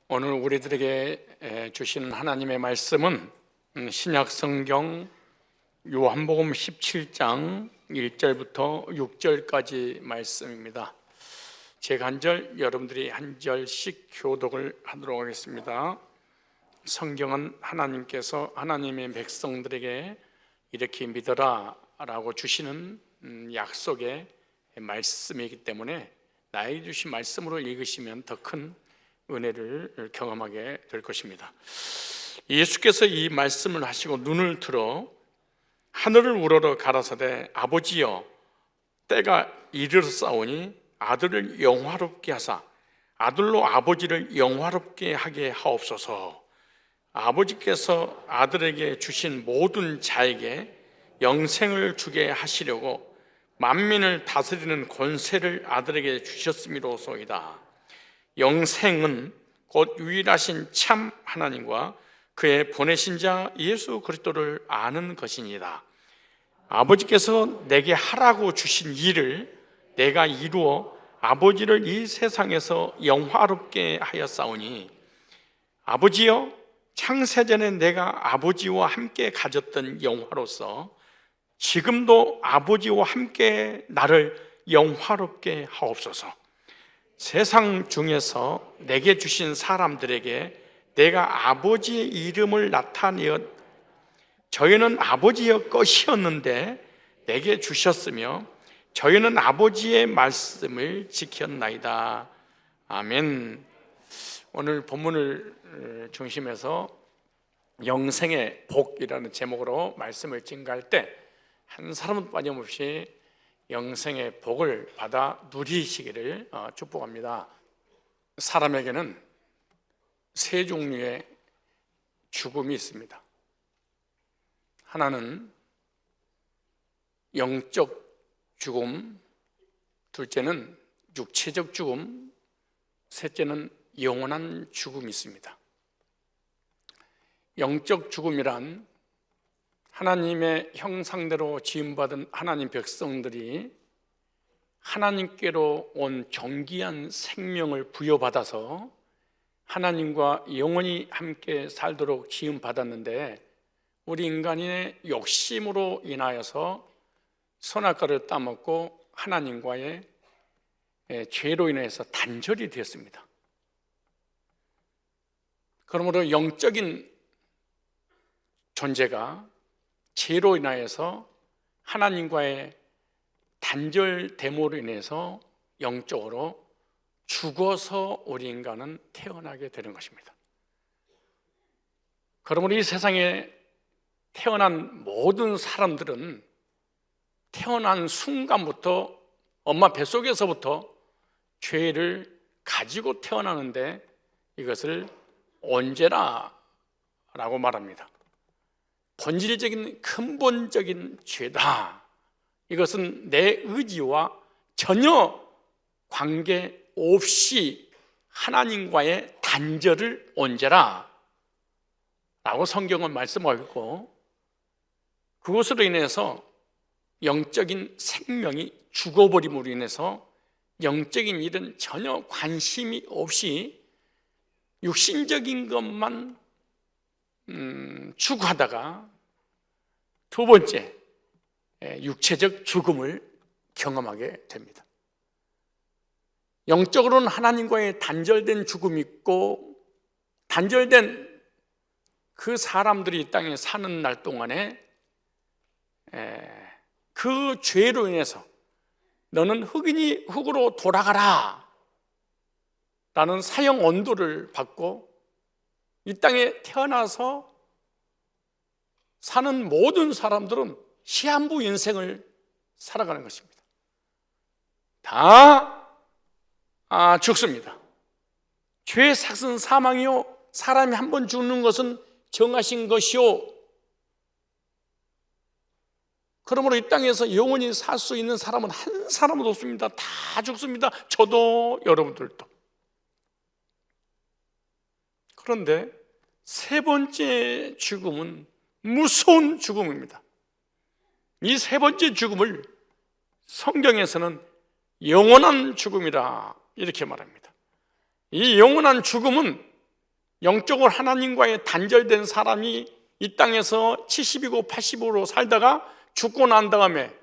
오늘 우리들에게 주시는 하나님의 말씀은 신약 성경 요한복음 17장 1절부터 6절까지 말씀입니다. 제가 한 절, 여러분들이 한 절씩 교독을 하도록 하겠습니다. 성경은 하나님께서 하나님의 백성들에게 이렇게 믿어라 라고 주시는 약속의 말씀이기 때문에 나에게 주신 말씀으로 읽으시면 더 큰 은혜를 경험하게 될 것입니다. 예수께서 이 말씀을 하시고 눈을 들어 하늘을 우러러 가라사대 아버지여 때가 이르렀사오니 아들을 영화롭게 하사 아들로 아버지를 영화롭게 하게 하옵소서. 아버지께서 아들에게 주신 모든 자에게 영생을 주게 하시려고 만민을 다스리는 권세를 아들에게 주셨음이로소이다. 영생은 곧 유일하신 참 하나님과 그의 보내신 자 예수 그리스도를 아는 것이니이다. 아버지께서 내게 하라고 주신 일을 내가 이루어 아버지를 이 세상에서 영화롭게 하였사오니 아버지여 창세전에 내가 아버지와 함께 가졌던 영화로서 지금도 아버지와 함께 나를 영화롭게 하옵소서. 세상 중에서 내게 주신 사람들에게 내가 아버지의 이름을 나타내어 저희는 아버지의 것이었는데 내게 주셨으며 저희는 아버지의 말씀을 지켰나이다. 아멘. 오늘 본문을 중심해서 영생의 복이라는 제목으로 말씀을 증거할 때 한 사람은 빠짐없이 영생의 복을 받아 누리시기를 축복합니다. 사람에게는 세 종류의 죽음이 있습니다. 하나는 영적 죽음, 둘째는 육체적 죽음, 셋째는 영원한 죽음이 있습니다. 영적 죽음이란 하나님의 형상대로 지음받은 하나님 백성들이 하나님께로 온 존귀한 생명을 부여받아서 하나님과 영원히 함께 살도록 지음받았는데 우리 인간의 욕심으로 인하여서 선악과를 따먹고 하나님과의 죄로 인해서 단절이 되었습니다. 그러므로 영적인 존재가 죄로 인하여서 하나님과의 단절됨으로 인해서 영적으로 죽어서 우리 인간은 태어나게 되는 것입니다. 그러므로 이 세상에 태어난 모든 사람들은 태어난 순간부터 엄마 뱃속에서부터 죄를 가지고 태어나는데 이것을 온죄라 라고 말합니다. 본질적인 근본적인 죄다. 이것은 내 의지와 전혀 관계없이 하나님과의 단절을 온죄라 라고 성경은 말씀하고 있고 그것으로 인해서 영적인 생명이 죽어버림으로 인해서 영적인 일은 전혀 관심이 없이 육신적인 것만 추구하다가 두 번째 육체적 죽음을 경험하게 됩니다. 영적으로는 하나님과의 단절된 죽음이 있고 단절된 그 사람들이 이 땅에 사는 날 동안에 그 죄로 인해서 너는 흑인이 흑으로 돌아가라 라는 사형 언도를 받고 이 땅에 태어나서 사는 모든 사람들은 시한부 인생을 살아가는 것입니다. 다 죽습니다. 죄의 삭은 사망이요 사람이 한 번 죽는 것은 정하신 것이요 그러므로 이 땅에서 영원히 살 수 있는 사람은 한 사람도 없습니다. 다 죽습니다. 저도 여러분들도. 그런데 세 번째 죽음은 무서운 죽음입니다. 이 세 번째 죽음을 성경에서는 영원한 죽음이라 이렇게 말합니다. 이 영원한 죽음은 영적으로 하나님과의 단절된 사람이 이 땅에서 70이고 80으로 살다가 죽고 난 다음에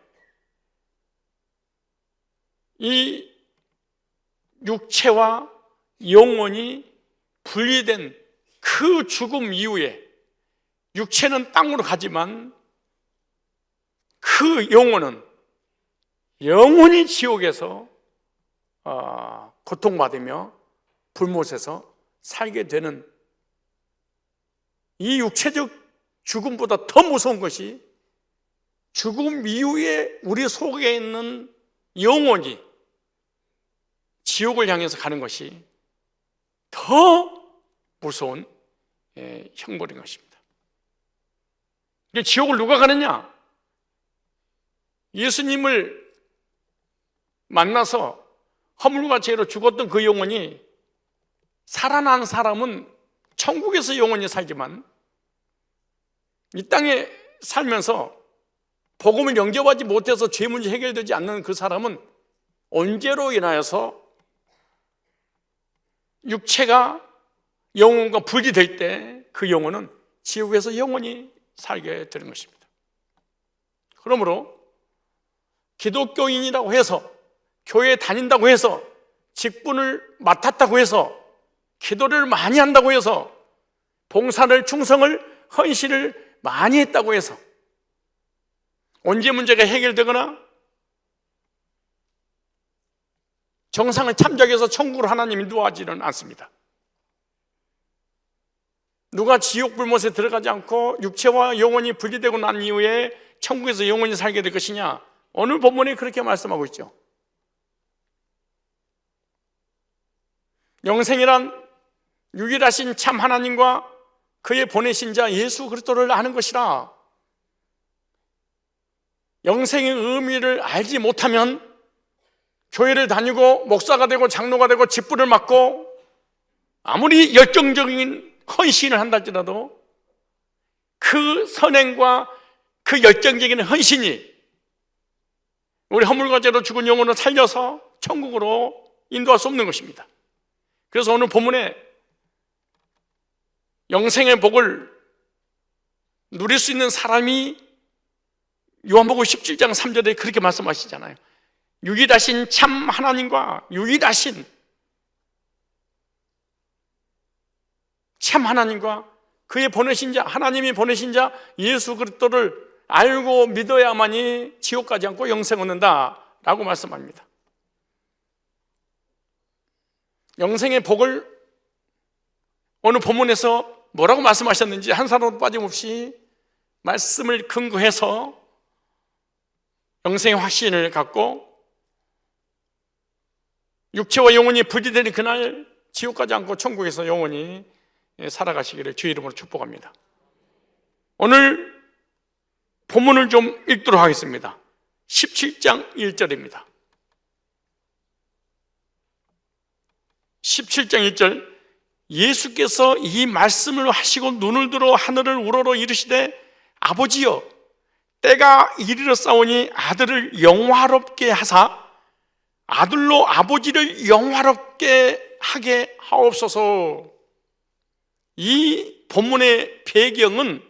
이 육체와 영혼이 분리된 그 죽음 이후에 육체는 땅으로 가지만 그 영혼은 영원히 지옥에서 고통받으며 불못에서 살게 되는, 이 육체적 죽음보다 더 무서운 것이 죽음 이후에 우리 속에 있는 영혼이 지옥을 향해서 가는 것이 더 무서운 형벌인 것입니다. 지옥을 누가 가느냐? 예수님을 만나서 허물과 죄로 죽었던 그 영혼이 살아난 사람은 천국에서 영원히 살지만 이 땅에 살면서 복음을 영접하지 못해서 죄 문제 해결되지 않는 그 사람은 언제로 인하여서 육체가 영혼과 분리될 때 그 영혼은 지옥에서 영원히 살게 되는 것입니다. 그러므로 기독교인이라고 해서, 교회에 다닌다고 해서, 직분을 맡았다고 해서, 기도를 많이 한다고 해서, 봉사를, 충성을, 헌신을 많이 했다고 해서 언제 문제가 해결되거나 정상을 참작해서 천국으로 하나님이 누워하지는 않습니다. 누가 지옥 불못에 들어가지 않고 육체와 영혼이 분리되고 난 이후에 천국에서 영원히 살게 될 것이냐? 오늘 본문이 그렇게 말씀하고 있죠. 영생이란 유일하신 참 하나님과 그의 보내신 자 예수 그리스도를 아는 것이라. 영생의 의미를 알지 못하면 교회를 다니고 목사가 되고 장로가 되고 직분을 맡고 아무리 열정적인 헌신을 한다 할지라도 그 선행과 그 열정적인 헌신이 우리 허물과 죄로 죽은 영혼을 살려서 천국으로 인도할 수 없는 것입니다. 그래서 오늘 본문에 영생의 복을 누릴 수 있는 사람이 요한복음 17장 3절에 그렇게 말씀하시잖아요. 유일하신 참 하나님과 유일하신 참 하나님과 그의 보내신 자, 하나님이 보내신 자 예수 그리스도를 알고 믿어야만이 지옥 가지 않고 영생 얻는다라고 말씀합니다. 영생의 복을 오늘 본문에서 뭐라고 말씀하셨는지 한 사람도 빠짐없이 말씀을 근거해서 영생의 확신을 갖고 육체와 영혼이 분리되는 그날 지옥 가지 않고 천국에서 영원히 살아가시기를 주의 이름으로 축복합니다. 오늘 본문을 좀 읽도록 하겠습니다. 17장 1절입니다. 17장 1절, 예수께서 이 말씀을 하시고 눈을 들어 하늘을 우러러 이르시되 아버지여 때가 이르렀사오니 아들을 영화롭게 하사 아들로 아버지를 영화롭게 하게 하옵소서. 이 본문의 배경은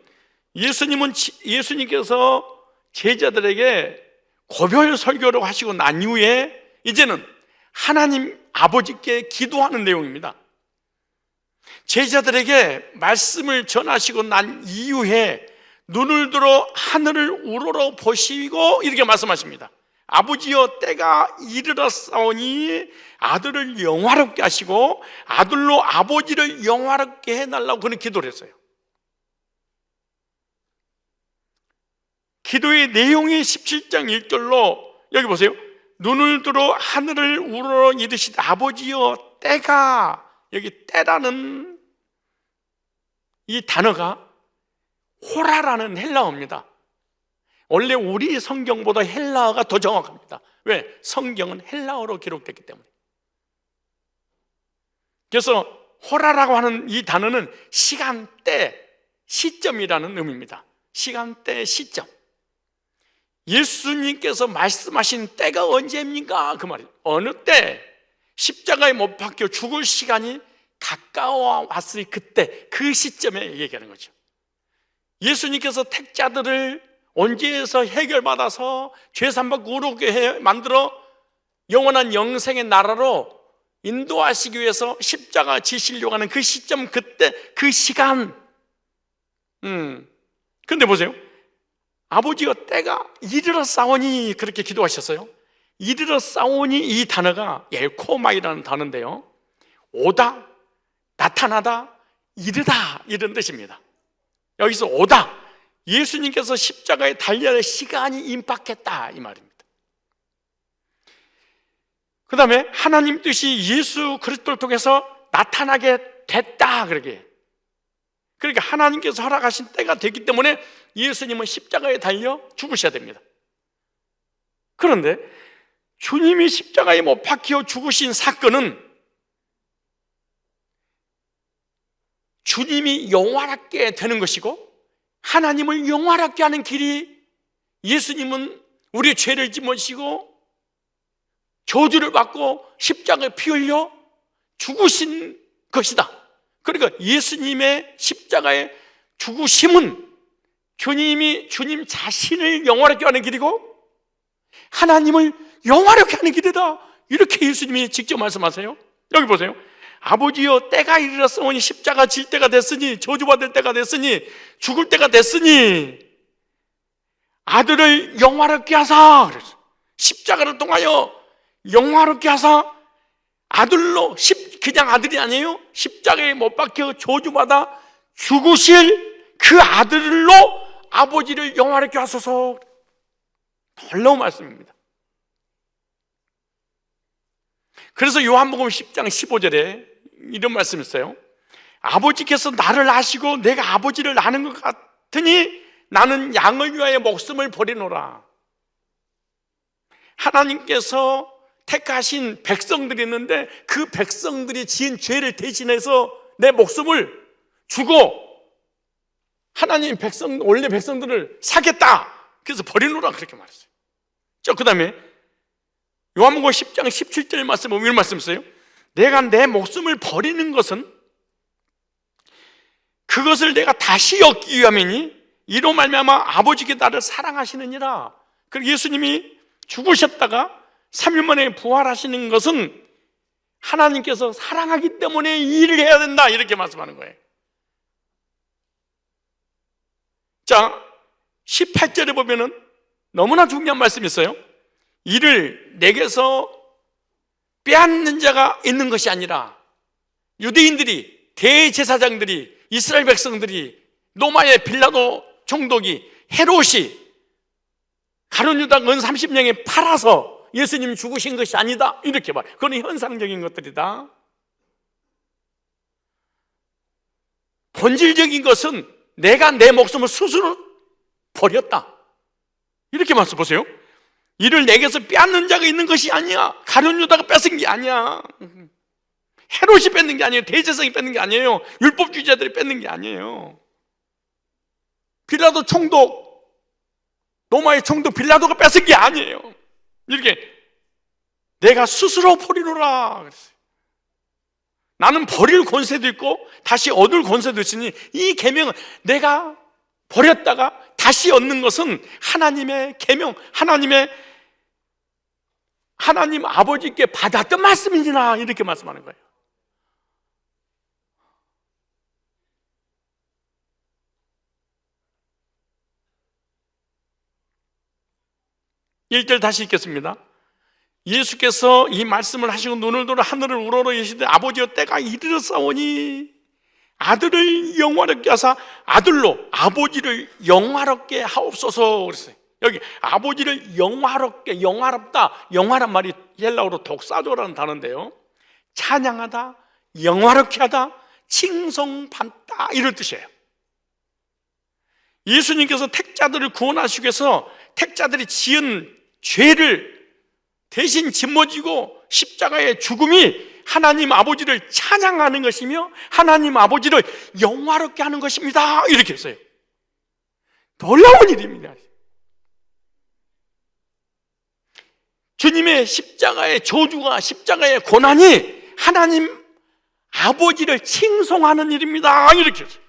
예수님께서 제자들에게 고별 설교를 하시고 난 이후에 이제는 하나님 아버지께 기도하는 내용입니다. 제자들에게 말씀을 전하시고 난 이후에 눈을 들어 하늘을 우러러 보시고 이렇게 말씀하십니다. 아버지여 때가 이르렀사오니 아들을 영화롭게 하시고 아들로 아버지를 영화롭게 해달라고 그는 기도를 했어요. 기도의 내용이 17장 1절로 여기 보세요. 눈을 들어 하늘을 우러러 이르시되 아버지여 때가, 여기 때라는 이 단어가 호라라는 헬라어입니다. 원래 우리 성경보다 헬라어가 더 정확합니다. 왜? 성경은 헬라어로 기록됐기 때문에. 그래서 호라라고 하는 이 단어는 시간대, 시점이라는 의미입니다. 시간대, 시점. 예수님께서 말씀하신 때가 언제입니까? 그 말이에요. 어느 때 십자가에 못 박혀 죽을 시간이 가까워 왔을 그때, 그 시점에 얘기하는 거죠. 예수님께서 택자들을 언제에서 해결받아서 죄산받고 의롭게 만들어 영원한 영생의 나라로 인도하시기 위해서 십자가 지시려고 하는 그 시점, 그때 그 시간. 근데 보세요, 아버지가 때가 이르렀사오니 그렇게 기도하셨어요. 이르렀사오니, 이 단어가 엘코마이라는 단어인데요, 오다, 나타나다, 이르다, 이런 뜻입니다. 여기서 오다, 예수님께서 십자가에 달려야 할 시간이 임박했다, 이 말입니다. 그 다음에 하나님 뜻이 예수 그리스도를 통해서 나타나게 됐다, 그러게. 그러니까 하나님께서 허락하신 때가 됐기 때문에 예수님은 십자가에 달려 죽으셔야 됩니다. 그런데 주님이 십자가에 못 박혀 죽으신 사건은 주님이 영화롭게 되는 것이고, 하나님을 영화롭게 하는 길이, 예수님은 우리의 죄를 짊어지고 저주를 받고 십자가에 피 흘려 죽으신 것이다. 그러니까 예수님의 십자가의 죽으심은 주님 자신을 영화롭게 하는 길이고 하나님을 영화롭게 하는 길이다, 이렇게 예수님이 직접 말씀하세요. 여기 보세요. 아버지여, 때가 이르렀으니 십자가 질 때가 됐으니, 저주받을 때가 됐으니, 죽을 때가 됐으니 아들을 영화롭게 하사, 십자가를 통하여 영화롭게 하사 아들로, 그냥 아들이 아니에요, 십자가에 못 박혀 저주받아 죽으실 그 아들로 아버지를 영화롭게 하소서. 놀라운 말씀입니다. 그래서 요한복음 10장 15절에 이런 말씀이 있어요. 아버지께서 나를 아시고 내가 아버지를 아는 것 같으니 나는 양을 위하여 목숨을 버리노라. 하나님께서 택하신 백성들이 있는데 그 백성들이 지은 죄를 대신해서 내 목숨을 주고 하나님 원래 백성들을 사겠다, 그래서 버리노라, 그렇게 말했어요. 그 다음에 요한복음 10장 17절 말씀 보면 이런 말씀 있어요. 내가 내 목숨을 버리는 것은 그것을 내가 다시 얻기 위함이니 이로 말미암아 아버지께 나를 사랑하시느니라. 그리고 예수님이 죽으셨다가 3일 만에 부활하시는 것은 하나님께서 사랑하기 때문에 이 일을 해야 된다, 이렇게 말씀하는 거예요. 자, 18절에 보면은 너무나 중요한 말씀이 있어요. 이를 내게서 빼앗는 자가 있는 것이 아니라 유대인들이, 대제사장들이, 이스라엘 백성들이, 로마의 빌라도 총독이, 헤롯이 가룟 유다 은 30냥에 팔아서 예수님이 죽으신 것이 아니다, 이렇게 말. 그건 현상적인 것들이다. 본질적인 것은 내가 내 목숨을 스스로 버렸다, 이렇게 말씀 보세요. 이를 내게서 빼앗는 자가 있는 것이 아니야. 가룟 유다가 뺏은 게 아니야. 헤롯이 뺏는 게 아니에요. 대제사장이 뺏는 게 아니에요. 율법주의자들이 뺏는 게 아니에요. 빌라도 총독, 로마의 총독 빌라도가 뺏은 게 아니에요. 이렇게 내가 스스로 버리노라 그랬어요. 나는 버릴 권세도 있고 다시 얻을 권세도 있으니 이 계명은 내가 버렸다가 다시 얻는 것은 하나님의 계명, 하나님 아버지께 받았던 말씀이니라, 이렇게 말씀하는 거예요. 일절 다시 읽겠습니다. 예수께서 이 말씀을 하시고 눈을 들어 하늘을 우러러 계시되 아버지여, 때가 이르렀사오니 아들을 영화롭게 하사 아들로 아버지를 영화롭게 하옵소서 그랬어요. 여기 아버지를 영화롭게, 영화롭다, 영화란 말이 헬라어로 독사조라는 단어인데요, 찬양하다, 영화롭게 하다, 칭송받다, 이런 뜻이에요. 예수님께서 택자들을 구원하시기 위해서 택자들이 지은 죄를 대신 짊어지고 십자가의 죽음이 하나님 아버지를 찬양하는 것이며 하나님 아버지를 영화롭게 하는 것입니다, 이렇게 했어요. 놀라운 일입니다. 주님의 십자가의 저주가, 십자가의 고난이 하나님 아버지를 칭송하는 일입니다. 이렇게 했어요.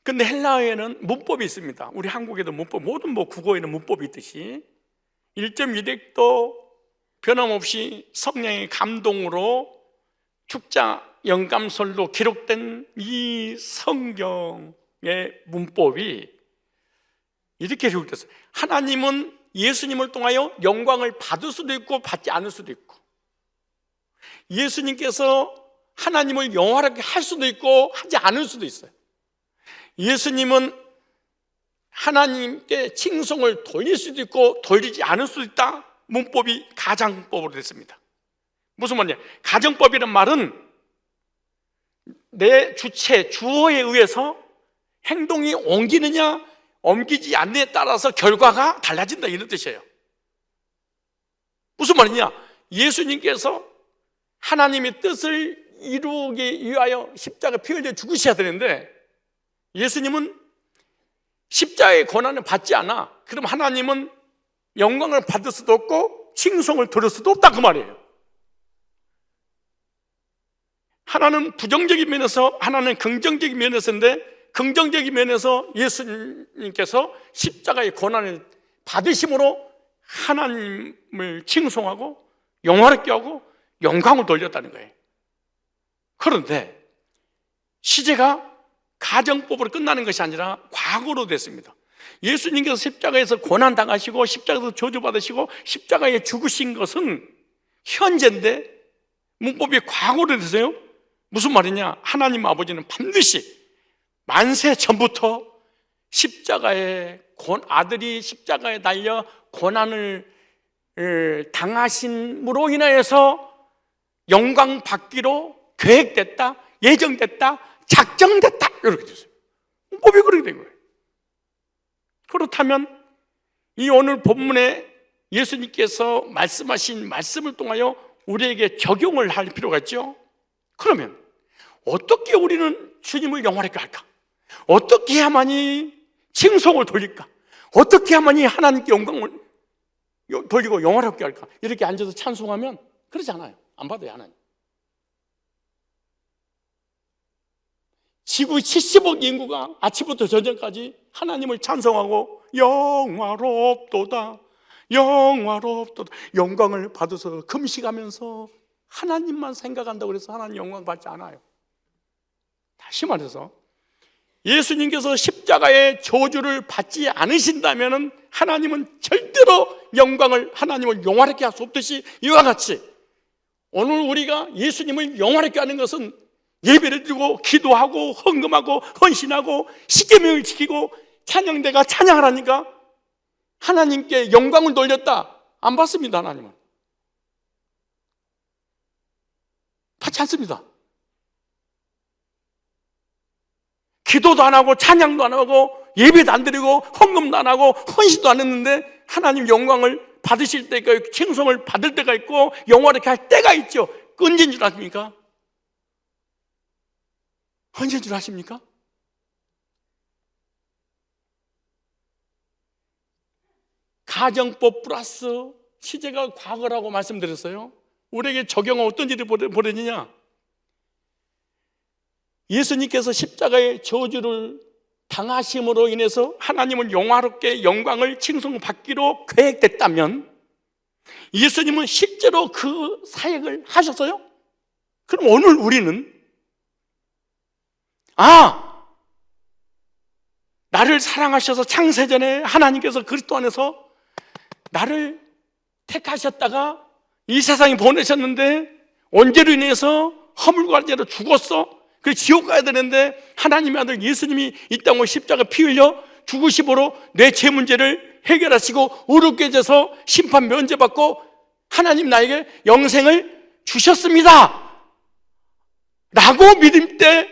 근데 헬라어에는 문법이 있습니다. 우리 한국에도 문법, 모든 국어에는 문법이 있듯이 1.1획도 변함없이 성령의 감동으로 축자 영감설로 기록된 이 성경의 문법이 이렇게 기록됐어요. 하나님은 예수님을 통하여 영광을 받을 수도 있고 받지 않을 수도 있고, 예수님께서 하나님을 영화롭게 할 수도 있고 하지 않을 수도 있어요. 예수님은 하나님께 칭송을 돌릴 수도 있고 돌리지 않을 수도 있다. 문법이 가정법으로 됐습니다. 무슨 말이냐? 가정법이란 말은 내 주체, 주어에 의해서 행동이 옮기느냐 옮기지 않느냐에 따라서 결과가 달라진다, 이런 뜻이에요. 무슨 말이냐? 예수님께서 하나님의 뜻을 이루기 위하여 십자가 피 흘려 죽으셔야 되는데, 예수님은 십자가의 고난을 받지 않아. 그럼 하나님은 영광을 받을 수도 없고 칭송을 들을 수도 없다, 그 말이에요. 하나는 부정적인 면에서, 하나는 긍정적인 면에서인데, 긍정적인 면에서 예수님께서 십자가의 고난을 받으심으로 하나님을 칭송하고 영화롭게 하고 영광을 돌렸다는 거예요. 그런데 시제가 가정법으로 끝나는 것이 아니라 과거로 됐습니다. 예수님께서 십자가에서 고난당하시고 십자가에서 저주받으시고 십자가에 죽으신 것은 현재인데 문법이 과거로 됐어요. 무슨 말이냐? 하나님 아버지는 반드시 만세 전부터 십자가에 아들이 십자가에 달려 고난을 당하심으로 인하여서 영광 받기로 계획됐다, 예정됐다, 작정됐다, 이렇게 됐어요. 문법이 그렇게 된 거예요. 그렇다면 이 오늘 본문에 예수님께서 말씀하신 말씀을 통하여 우리에게 적용을 할 필요가 있죠. 그러면 어떻게 우리는 주님을 영화롭게 할까? 어떻게 해야만이 칭송을 돌릴까? 어떻게 해야만이 하나님께 영광을 돌리고 영화롭게 할까? 이렇게 앉아서 찬송하면 그러지 않아요. 안 받아요, 하나님. 지구 70억 인구가 아침부터 저녁까지 하나님을 찬송하고 영화롭도다, 영화롭도다, 영광을 받아서 금식하면서 하나님만 생각한다고 해서 하나님 영광 받지 않아요. 다시 말해서 예수님께서 십자가의 저주를 받지 않으신다면 하나님은 절대로 하나님을 영화롭게 할 수 없듯이, 이와 같이 오늘 우리가 예수님을 영화롭게 하는 것은 예배를 드리고 기도하고 헌금하고 헌신하고 십계명을 지키고 찬양대가 찬양을 하니까 하나님께 영광을 돌렸다, 안 받습니다. 하나님은 받지 않습니다. 기도도 안 하고 찬양도 안 하고 예배도 안 드리고 헌금도 안 하고 헌신도 안 했는데 하나님 영광을 받으실 때가 있고 칭송을 받을 때가 있고 영화롭게 할 때가 있죠. 언제인 줄 아십니까? 언제인 줄 아십니까? 가정법 플러스 시제가 과거라고 말씀드렸어요. 우리에게 적용은 어떤 일이 벌어지냐? 예수님께서 십자가의 저주를 당하심으로 인해서 하나님을 영화롭게 영광을 칭송받기로 계획됐다면 예수님은 실제로 그 사역을 하셨어요? 그럼 오늘 우리는 나를 사랑하셔서 창세전에 하나님께서 그리스도 안에서 나를 택하셨다가 이 세상에 보내셨는데 원죄로 인해서 허물과 죄로 죽었어. 그 지옥 가야 되는데 하나님의 아들 예수님이 이 땅을 십자가 피 흘려 죽으심으로 내 죄 문제를 해결하시고 의롭게 돼서 심판 면제받고 하나님 나에게 영생을 주셨습니다 라고 믿을 때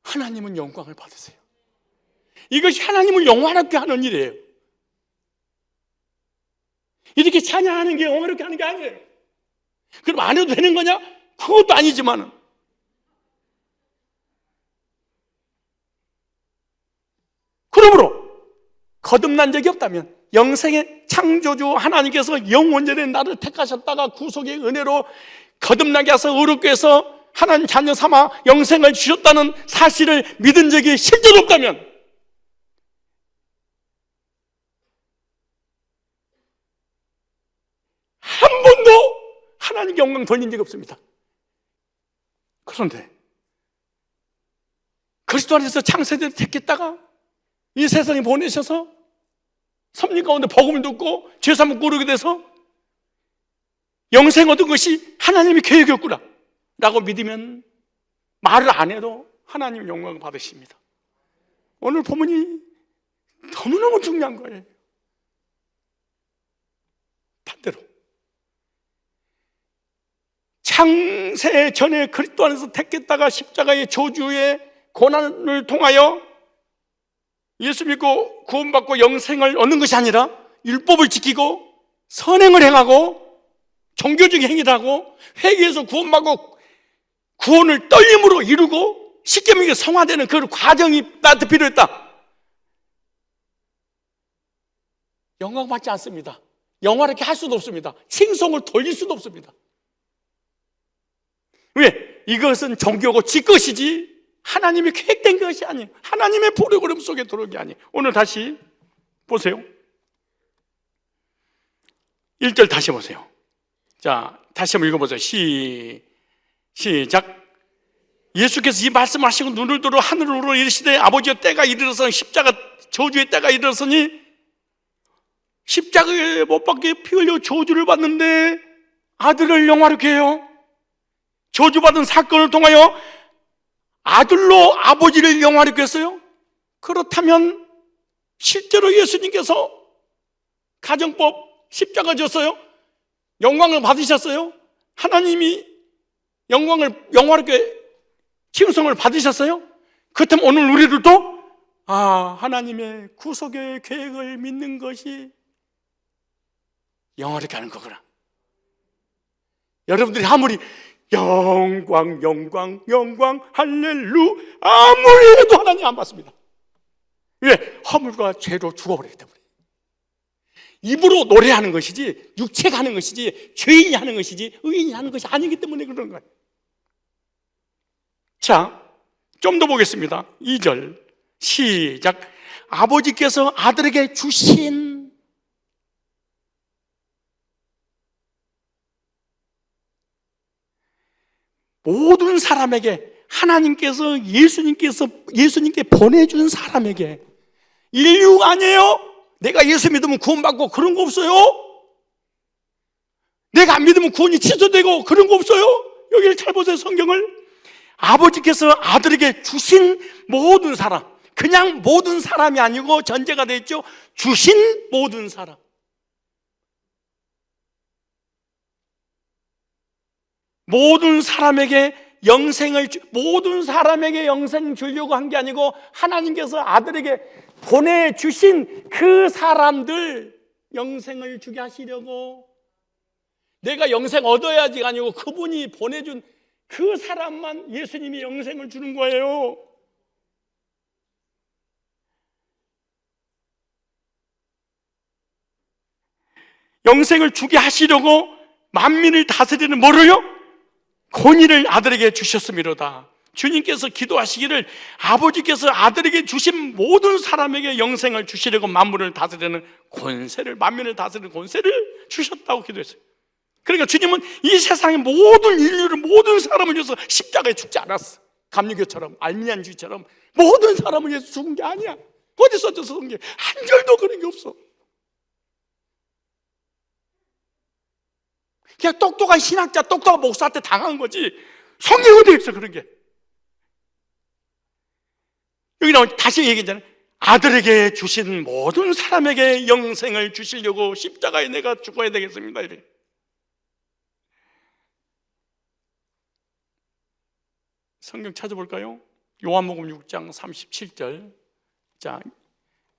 하나님은 영광을 받으세요. 이것이 하나님을 영화롭게 하는 일이에요. 이렇게 찬양하는 게 영화롭게 하는 게 아니에요. 그럼 안 해도 되는 거냐? 그것도 아니지만은 그러므로 거듭난 적이 없다면, 영생의 창조주 하나님께서 영원전에 나를 택하셨다가 구속의 은혜로 거듭나게 하셔서 의롭게 해서 하나님 자녀 삼아 영생을 주셨다는 사실을 믿은 적이 실제로 없다면, 한 번도 하나님께 영광 돌린 적이 없습니다. 그런데 그리스도 안에서 창세대를 택했다가 이 세상에 보내셔서 섭리 가운데 복음을 듣고 죄사함을 꾸르게 돼서 영생 얻은 것이 하나님의 계획이었구나 라고 믿으면 말을 안 해도 하나님 영광을 받으십니다. 오늘 본문이 너무너무 중요한 거예요. 반대로 창세 전에 그리스도 안에서 택했다가 십자가의 저주의 고난을 통하여 예수 믿고 구원받고 영생을 얻는 것이 아니라 율법을 지키고 선행을 행하고 종교적인 행위를 하고 회개해서 구원받고 구원을 떨림으로 이루고 쉽게 말해 성화되는 그 과정이 나한테 필요했다. 영광받지 않습니다. 영화롭게 할 수도 없습니다. 칭송을 돌릴 수도 없습니다. 왜? 이것은 종교고 지 것이지 하나님이 계획된 것이 아니에요. 하나님의 프로그램 속에 들어온 게 아니에요. 오늘 다시 보세요. 1절 다시 보세요. 자, 다시 한번 읽어보세요. 시작. 예수께서 이 말씀하시고 눈을 들어 하늘으로 이르시되 아버지여 때가 이르러서 십자가 저주의 때가 이르렀으니, 십자가에 못 박혀 피 흘려 저주를 받는데 아들을 영화롭게 해요. 저주받은 사건을 통하여 아들로 아버지를 영화롭게 했어요. 그렇다면 실제로 예수님께서 가정법 십자가 졌어요. 영광을 받으셨어요. 하나님이 영광을 영화롭게 칭송을 받으셨어요. 그렇다면 오늘 우리들도 하나님의 구속의 계획을 믿는 것이 영화롭게 하는 거구나. 여러분들이 아무리 영광 영광 영광 할렐루 아무리 해도 하나님 안 받습니다. 왜? 허물과 죄로 죽어버리기 때문에. 입으로 노래하는 것이지 육체가 하는 것이지 죄인이 하는 것이지 의인이 하는 것이 아니기 때문에 그런 거예요. 자, 좀 더 보겠습니다. 2절 시작. 아버지께서 아들에게 주신 모든 사람에게, 하나님께서 예수님께 보내준 사람에게, 인류가 아니에요. 내가 예수 믿으면 구원받고 그런 거 없어요. 내가 안 믿으면 구원이 취소되고 그런 거 없어요. 여기를 잘 보세요. 성경을. 아버지께서 아들에게 주신 모든 사람, 그냥 모든 사람이 아니고 전제가 되어 있죠. 주신 모든 사람. 모든 사람에게 모든 사람에게 영생 주려고 한 게 아니고 하나님께서 아들에게 보내주신 그 사람들 영생을 주게 하시려고, 내가 영생 얻어야지가 아니고 그분이 보내준 그 사람만 예수님이 영생을 주는 거예요. 영생을 주게 하시려고 만민을 다스리는 뭐를요? 권위를 아들에게 주셨음이로다. 주님께서 기도하시기를 아버지께서 아들에게 주신 모든 사람에게 영생을 주시려고 만물을 다스리는 권세를, 만민을 다스리는 권세를 주셨다고 기도했어요. 그러니까 주님은 이 세상의 모든 인류를, 모든 사람을 위해서 십자가에 죽지 않았어. 감리교처럼, 알미니안주의처럼 모든 사람을 위해서 죽은 게 아니야. 어디 써져서 죽은 게 한 절도 그런 게 없어. 그냥 똑똑한 신학자, 똑똑한 목사한테 당한 거지 성경 어디에 있어 그런 게. 여기 나오니 다시 얘기했잖아요. 아들에게 주신 모든 사람에게 영생을 주시려고 십자가에 내가 죽어야 되겠습니다. 이래. 성경 찾아볼까요? 요한복음 6장 37절. 자,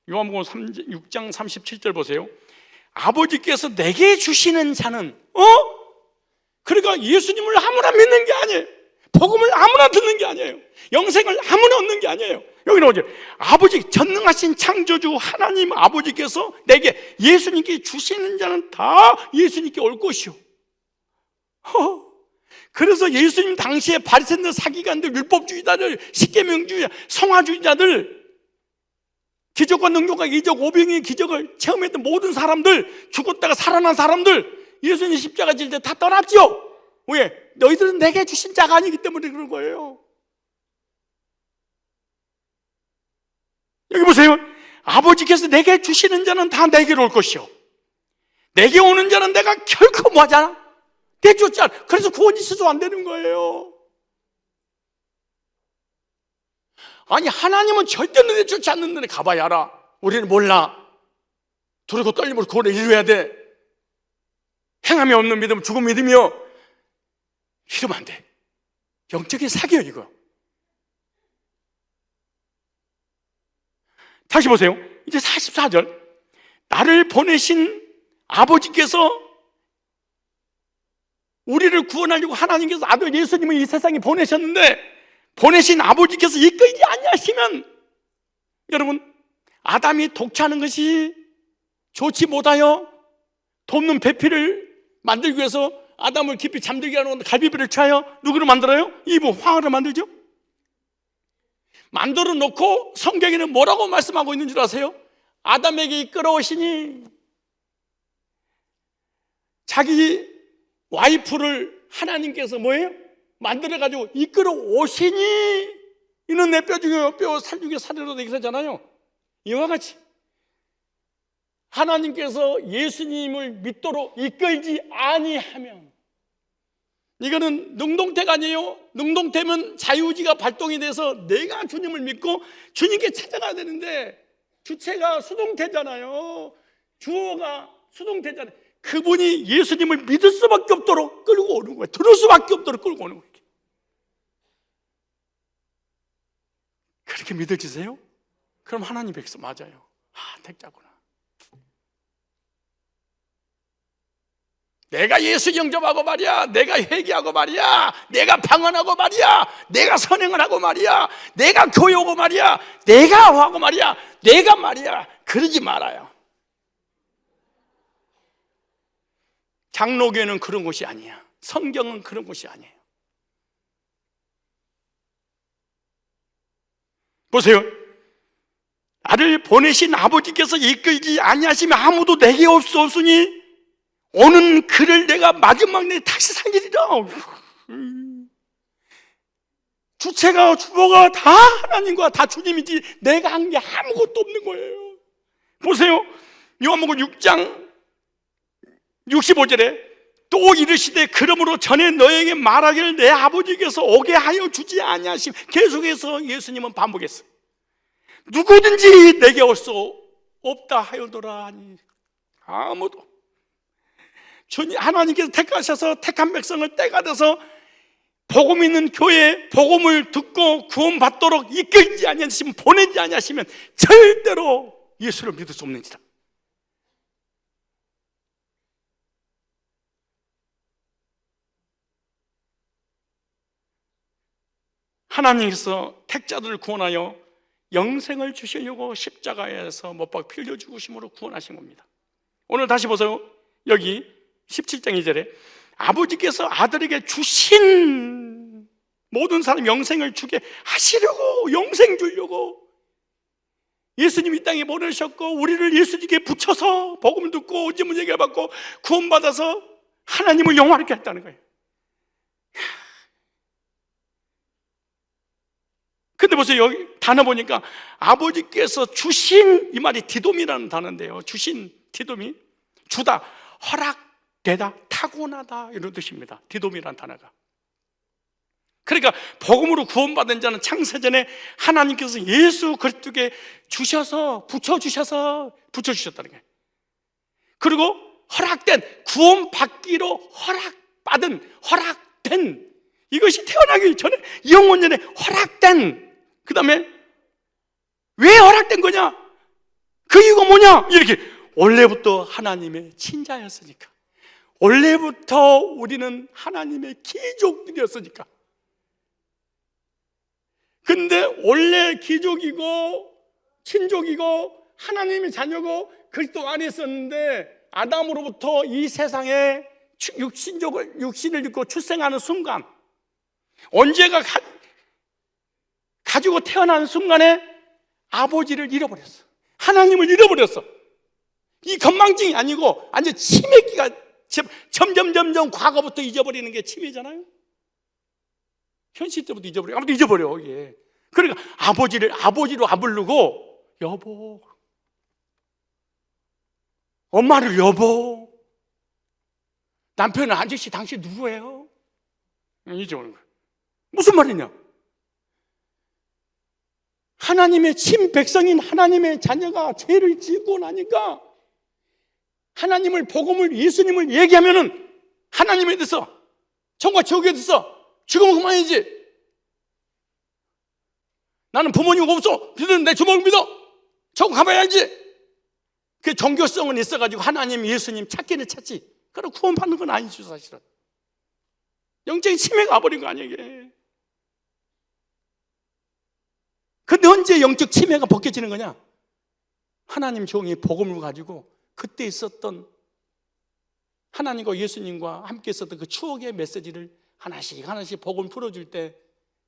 요한복음 6장 37절 보세요. 아버지께서 내게 주시는 자는, 그러니까 예수님을 아무나 믿는 게 아니에요. 복음을 아무나 듣는 게 아니에요. 영생을 아무나 얻는 게 아니에요. 여기는 어디? 아버지, 전능하신 창조주 하나님 아버지께서 내게 예수님께 주시는 자는 다 예수님께 올 것이요. 그래서 예수님 당시에 바리새인들, 사기관들, 율법주의자들, 십계명주의자, 성화주의자들, 기적과 능력과 이적, 오병이의 기적을 체험했던 모든 사람들, 죽었다가 살아난 사람들, 예수님 십자가 질 때 다 떠났죠. 왜? 너희들은 내게 주신 자가 아니기 때문에 그런 거예요. 여기 보세요. 아버지께서 내게 주시는 자는 다 내게로 올 것이요, 내게 오는 자는 내가 결코 뭐하잖아? 내쫓지 않아. 그래서 구원이 취소 안 되는 거예요. 아니, 하나님은 절대로 내쫓지 않는데 가봐야 알아. 우리는 몰라. 두렵고 떨림으로 구원을 이루어야 돼. 행함이 없는 믿음, 죽은 믿음이요, 이러면 안 돼. 영적인 사기야 이거. 다시 보세요. 이제 44절. 나를 보내신 아버지께서, 우리를 구원하려고 하나님께서 아들 예수님을 이 세상에 보내셨는데, 보내신 아버지께서 이끌지 아니하시면, 여러분, 아담이 독차는 것이 좋지 못하여 돕는 배필을 만들기 위해서 아담을 깊이 잠들게 하는 갈비뼈를 취하여 누구를 만들어요? 이브, 화를 만들죠. 만들어 놓고 성경에는 뭐라고 말씀하고 있는 줄 아세요? 아담에게 이끌어오시니, 자기 와이프를 하나님께서 뭐예요? 만들어가지고 이끌어오시니, 이는 내 뼈 중에 뼈, 살 중에 살이로다 이렇게 하잖아요. 이와 같이 하나님께서 예수님을 믿도록 이끌지 아니하면, 이거는 능동태가 아니에요. 능동태면 자유의지가 발동이 돼서 내가 주님을 믿고 주님께 찾아가야 되는데, 주체가 수동태잖아요. 주어가 수동태잖아요. 그분이 예수님을 믿을 수밖에 없도록 끌고 오는 거예요. 들을 수밖에 없도록 끌고 오는 거예요. 그렇게 믿어지세요? 그럼 하나님 백성 맞아요. 택자구나. 내가 예수 영접하고 말이야, 내가 회개하고 말이야, 내가 방언하고 말이야, 내가 선행을 하고 말이야, 내가 교회하고 말이야, 내가 하고 말이야, 내가 말이야, 그러지 말아요. 장로교회는 그런 곳이 아니야. 성경은 그런 곳이 아니에요. 보세요. 나를 보내신 아버지께서 이끌지 아니하시면 아무도 내게 없으니 오는 그를 내가 마지막 날 다시 살리리라. 주체가, 주어가 다 하나님과 다 주님이지 내가 한 게 아무것도 없는 거예요. 보세요. 요한복음 6장 65절에 또 이르시되 그러므로 전에 너에게 말하기를 내 아버지께서 오게 하여 주지 아니하심. 계속해서 예수님은 반복했어요. 누구든지 내게 올 수 없다 하여도라 하니 아무도. 주님 하나님께서 택하셔서 택한 백성을 때가 돼서 복음 있는 교회에 복음을 듣고 구원받도록 이끌지 아니하시면, 보내지 아니하시면 절대로 예수를 믿을 수 없는지라. 하나님께서 택자들을 구원하여 영생을 주시려고 십자가에서 못 박혀 피 흘려 죽으심으로 구원하신 겁니다. 오늘 다시 보세요. 여기 17장 2절에 아버지께서 아들에게 주신 모든 사람 영생을 주게 하시려고, 영생 주려고 예수님이 이 땅에 보내셨고, 우리를 예수님께 붙여서 복음을 듣고 오지문 얘기를 받고 구원받아서 하나님을 영화롭게 했다는 거예요. 근데 보세요. 여기 단어 보니까 아버지께서 주신, 이 말이 디돔이라는 단어인데요. 주신, 디돔이 주다, 허락되다, 타고나다 이런 뜻입니다. 디돔이라는 단어가. 그러니까 복음으로 구원받은 자는 창세전에 하나님께서 예수 그리스도께 주셔서 붙여주셨다는 거예요. 그리고 허락된, 구원받기로 허락된 이것이 태어나기 전에, 영원 전에 허락된. 그 다음에 왜 허락된 거냐? 그 이유가 뭐냐? 이렇게 원래부터 하나님의 친자였으니까, 원래부터 우리는 하나님의 귀족들이었으니까. 근데 원래 귀족이고 친족이고 하나님의 자녀고 그리스도 안에 있었는데 아담으로부터 이 세상에 육신을 입고 출생하는 순간, 언제가 가지고 태어나는 순간에 아버지를 잃어버렸어. 하나님을 잃어버렸어. 이 건망증이 아니고 완전 치매기가 점점 과거부터 잊어버리는 게 치매잖아요. 현실 때부터 잊어버려. 아무도 잊어버려 이게. 그러니까 아버지를 아버지로 안 부르고 여보, 엄마를 여보, 남편은 아저씨, 당신 누구예요? 잊어버리는 거예요. 무슨 말이냐? 하나님의 친백성인 하나님의 자녀가 죄를 짓고 나니까 하나님을, 복음을, 예수님을 얘기하면은 하나님에 대해서, 천과 지옥에 대해서 죽으면 그만이지. 나는 부모님 없어. 너희들은 내 주먹을 믿어. 천국 가봐야지. 그 종교성은 있어가지고 하나님, 예수님 찾기는 찾지. 그럼 구원받는 건 아니죠, 사실은. 영적인 치매가 와버린 거 아니에요, 이게. 근데 언제 영적 치매가 벗겨지는 거냐? 하나님 종이 복음을 가지고 그때 있었던 하나님과 예수님과 함께 있었던 그 추억의 메시지를 하나씩 하나씩 복음 풀어줄 때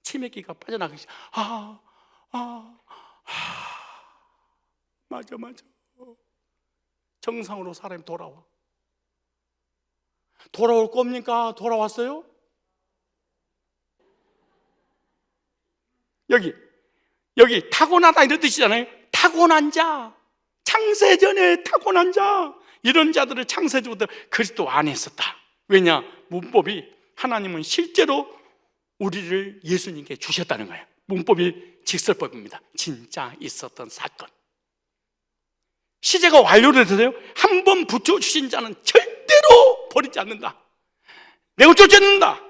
치매기가 빠져나가기 시작. 맞아. 정상으로 사람이 돌아올 겁니까? 돌아왔어요? 여기 타고나다 이런 뜻이잖아요. 타고난 자, 창세전에 타고난 자, 이런 자들을 창세전부터 그리스도 안에 있었다. 왜냐? 문법이, 하나님은 실제로 우리를 예수님께 주셨다는 거예요. 문법이 직설법입니다. 진짜 있었던 사건. 시제가 완료돼서요, 한 번 붙여주신 자는 절대로 버리지 않는다. 내가 쫓아낸다.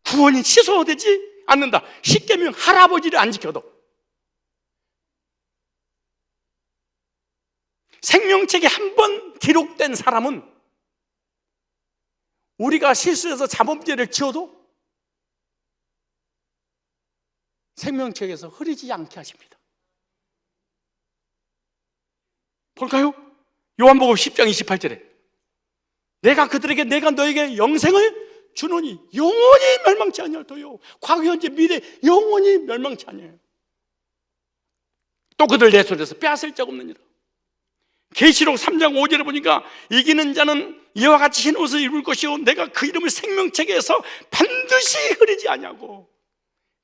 구원이 취소되지 않는다. 십계명 할아버지를 안 지켜도. 생명책에 한 번 기록된 사람은 우리가 실수해서 자범죄를 지어도 생명책에서 흐리지 않게 하십니다. 볼까요? 요한복음 10장 28절에 내가 너에게 영생을 주노니 영원히 멸망치 아니하도요. 과거, 현재, 미래 영원히 멸망치 아니에요. 또 그들 내 손에서 빼앗을 적 없느니라. 계시록 3장 5절에 보니까 이기는 자는 이와 같이 흰 옷을 입을 것이요 내가 그 이름을 생명책에서 반드시 흐리지 아니하고.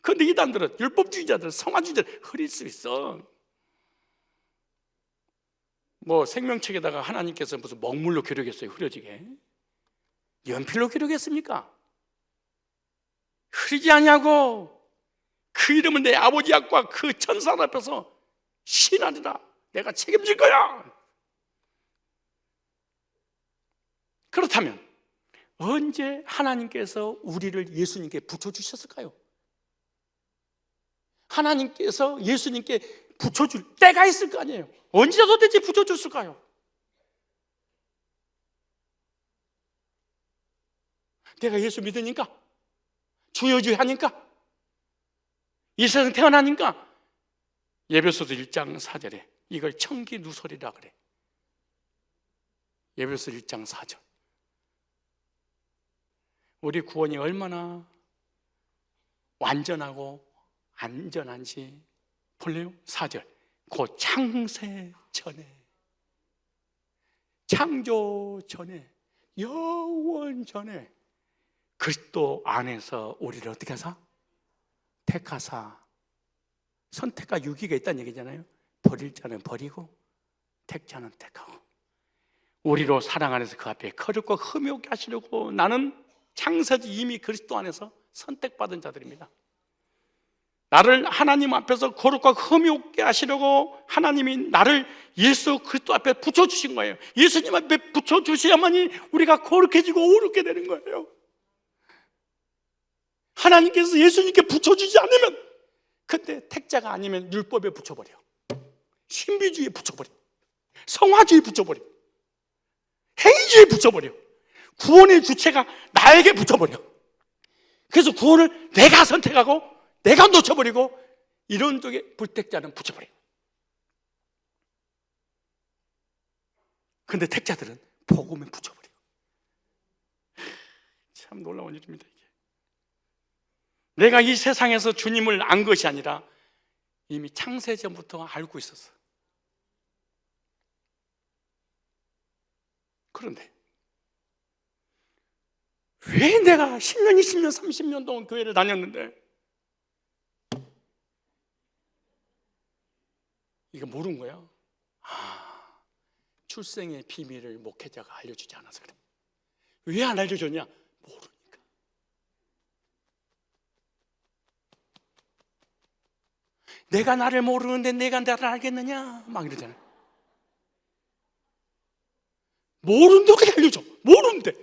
그런데 이단들은, 율법주의자들은, 성화주의자들은 흐릴 수 있어. 뭐 생명책에다가 하나님께서 무슨 먹물로 기록했어요, 흐려지게? 연필로 기록했습니까? 흐리지 아니하고 그 이름은 내 아버지 앞과 그 천사 앞에서 신하리라. 내가 책임질 거야. 그렇다면 언제 하나님께서 우리를 예수님께 붙여주셨을까요? 하나님께서 예수님께 붙여줄 때가 있을 거 아니에요. 언제 도대체 붙여줬을까요? 내가 예수 믿으니까, 주여주여 하니까, 이 세상 태어나니까. 예배소서 1장 4절에 이걸 청기누설이라 그래. 예배소 1장 4절. 우리 구원이 얼마나 완전하고 안전한지 볼래요? 4절. 곧 창세 전에, 창조 전에, 영원 전에 그리스도 안에서 우리를 어떻게 하사? 택하사. 선택과 유기가 있다는 얘기잖아요. 버릴 자는 버리고 택자는 택하고. 우리로 사랑 안에서 그 앞에 거룩과 흠이 없게 하시려고. 나는 창세지 이미 그리스도 안에서 선택받은 자들입니다. 나를 하나님 앞에서 거룩과 흠이 없게 하시려고 하나님이 나를 예수 그리스도 앞에 붙여주신 거예요. 예수님 앞에 붙여주셔야만이 우리가 거룩해지고 오르게 되는 거예요. 하나님께서 예수님께 붙여주지 않으면, 그때 택자가 아니면 율법에 붙여버려, 신비주의에 붙여버려, 성화주의에 붙여버려, 행위주의에 붙여버려, 구원의 주체가 나에게 붙여버려. 그래서 구원을 내가 선택하고 내가 놓쳐버리고 이런 쪽에 불택자는 붙여버려요. 근데 택자들은 복음에 붙여버려요. 참 놀라운 일입니다. 이게 내가 이 세상에서 주님을 안 것이 아니라 이미 창세전부터 알고 있었어. 그런데 왜 내가 10년, 20년, 30년 동안 교회를 다녔는데 이거 모르는 거야? 출생의 비밀을 목회자가 알려주지 않아서 그래. 왜 안 알려줬냐? 모르니까. 내가 나를 모르는데 내가 나를 알겠느냐? 막 이러잖아요. 모르는데 어떻게 알려줘? 모르는데.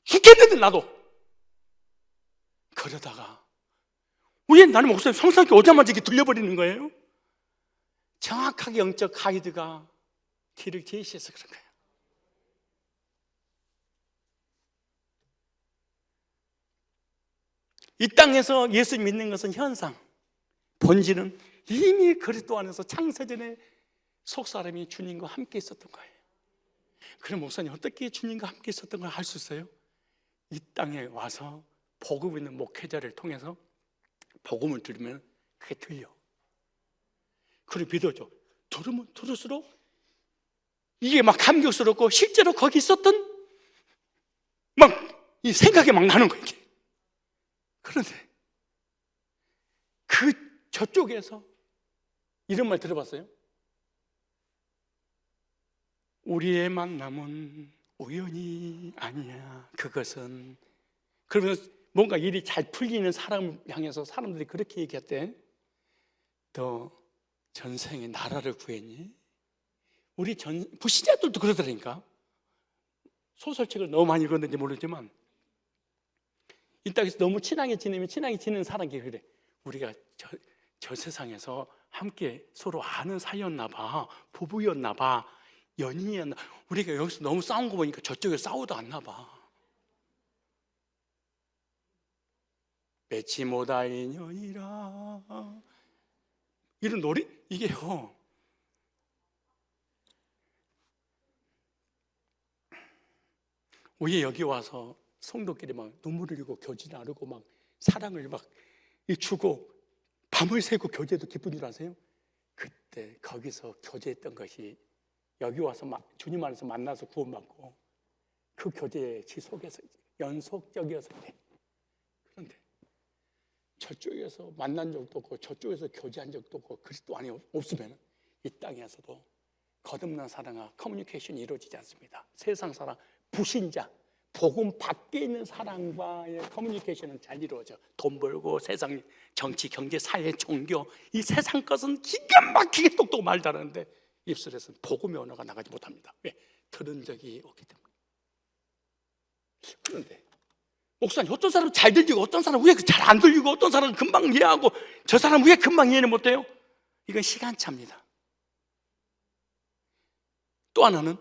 죽겠는데 나도. 그러다가 왜 나는 목사님 성상께 오자마자 이렇게 들려버리는 거예요? 정확하게 영적 가이드가 길을 제시해서 그런 거예요. 이 땅에서 예수 믿는 것은 현상, 본질은 이미 그리스도 안에서 창세전에 속사람이 주님과 함께 있었던 거예요. 그럼 목사님 어떻게 주님과 함께 있었던 걸 알 수 있어요? 이 땅에 와서 복음 있는 목회자를 통해서 복음을 들으면 그게 들려. 그리고 믿어줘. 들으면 들을수록 이게 막 감격스럽고 실제로 거기 있었던 막 이 생각이 막 나는 거예요. 그런데 그 저쪽에서 이런 말 들어봤어요? 우리의 만남은 우연이 아니야. 그것은 그러면서 뭔가 일이 잘 풀리는 사람을 향해서 사람들이 그렇게 얘기했대. 너 전생에 나라를 구했니? 우리 불신자들도 그러더라니까. 소설책을 너무 많이 읽었는지 모르지만 이 땅에서 너무 친하게 지내면 친하게 지내는 사람이 그래. 우리가 저 세상에서 함께 서로 아는 사이였나 봐. 부부였나 봐. 연인이었나. 우리가 여기서 너무 싸운 거 보니까 저쪽에 싸우도 않나 봐. 맺지 못할 인연이라. 이런 노래 이게요. 왜 여기 와서 성도끼리 막 눈물을 흘리고 교제 나누고 막 사랑을 막 주고 밤을 새고 교제도 기쁜 줄 아세요? 그때 거기서 교제했던 것이 여기 와서 주님 안에서 만나서 구원받고 그 교제의 지속에서 연속적이어서 그래. 그런데 저쪽에서 만난 적도 없고 저쪽에서 교제한 적도 없고 그리스도 안에 없으면 이 땅에서도 거듭난 사랑과 커뮤니케이션이 이루어지지 않습니다. 세상 사랑, 불신자, 복음 밖에 있는 사람과의 커뮤니케이션은 잘 이루어져. 돈 벌고 세상 정치, 경제, 사회, 종교 이 세상 것은 기가 막히게 똑똑 말 잘하는데 입술에서는 복음의 언어가 나가지 못합니다. 왜? 들은 적이 없기 때문에. 그런데 목사님 어떤 사람은 잘 들리고 어떤 사람은 왜 잘 안 들리고 어떤 사람은 금방 이해하고 저 사람은 왜 금방 이해를 못해요? 이건 시간차입니다. 또 하나는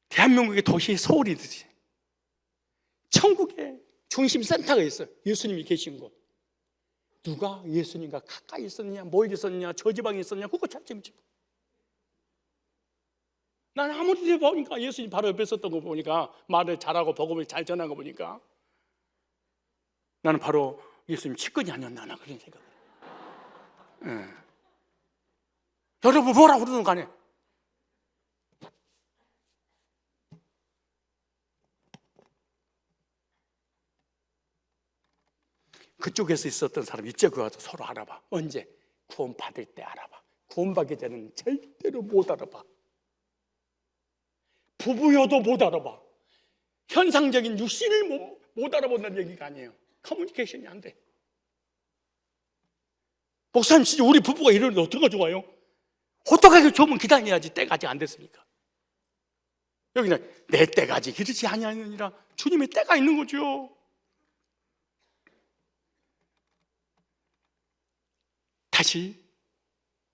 대한민국의 도시 서울이듯이 천국에 중심센터가 있어요. 예수님이 계신 곳. 누가 예수님과 가까이 있었느냐, 멀리 있었느냐, 저 지방에 있었느냐, 그거 찾지. 나는 아무리 보니까 예수님 바로 옆에 있었던 거 보니까 말을 잘하고 복음을 잘 전한 거 보니까 나는 바로 예수님 측근이 아니었나 나 그런 생각. 여러분 뭐라고 그러는 거 아니에요? 그쪽에서 있었던 사람 이쪽에 와서 서로 알아봐. 언제? 구원 받을 때 알아봐. 구원 받기 전에는 절대로 못 알아봐. 부부여도 못 알아봐. 현상적인 육신을 못 알아본다는 얘기가 아니에요. 커뮤니케이션이 안 돼. 목사님 진짜 우리 부부가 이러는데 어떡하면 좋아요? 어떡하게 좋으면 기다려야지. 때가 아직 안 됐으니까. 여기는 내 때가 아직 이르지 아니하느니라. 주님의 때가 있는 거죠. 다시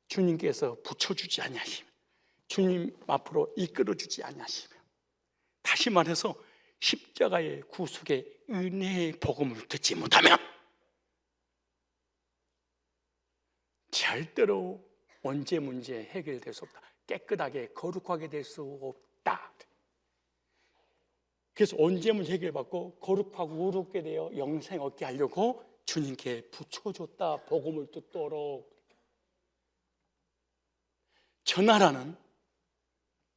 주님께서 붙여주지 아니하시면, 주님 앞으로 이끌어주지 아니하시면, 다시 말해서 십자가의 구속의 은혜의 복음을 듣지 못하면 절대로 언제 문제 해결될 수 없다. 깨끗하게 거룩하게 될 수 없다. 그래서 언제 문제 해결받고 거룩하고 의롭게 되어 영생 얻게 하려고 주님께 붙여줬다. 복음을 듣도록. 저 나라는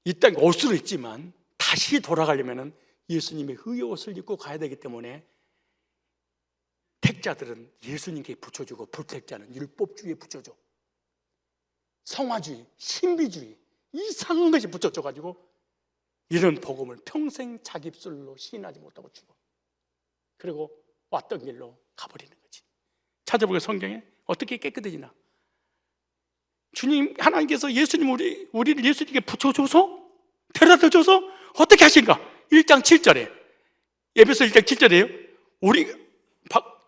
이 땅에 올 수도 있지만 다시 돌아가려면 예수님의 의의 옷을 입고 가야 되기 때문에 택자들은 예수님께 붙여주고 불택자는 율법주의에 붙여줘. 성화주의, 신비주의, 이상한 것이 붙여져가지고 이런 복음을 평생 자기 입술로 시인하지 못하고 죽어. 그리고 왔던 길로 가버리는 거지. 찾아보게 성경에 어떻게 깨끗해지나. 주님 하나님께서 우리를 예수님께 붙여줘서 데려다 줘서 어떻게 하신가? 1장 7절에 에베소 1장 7절에요.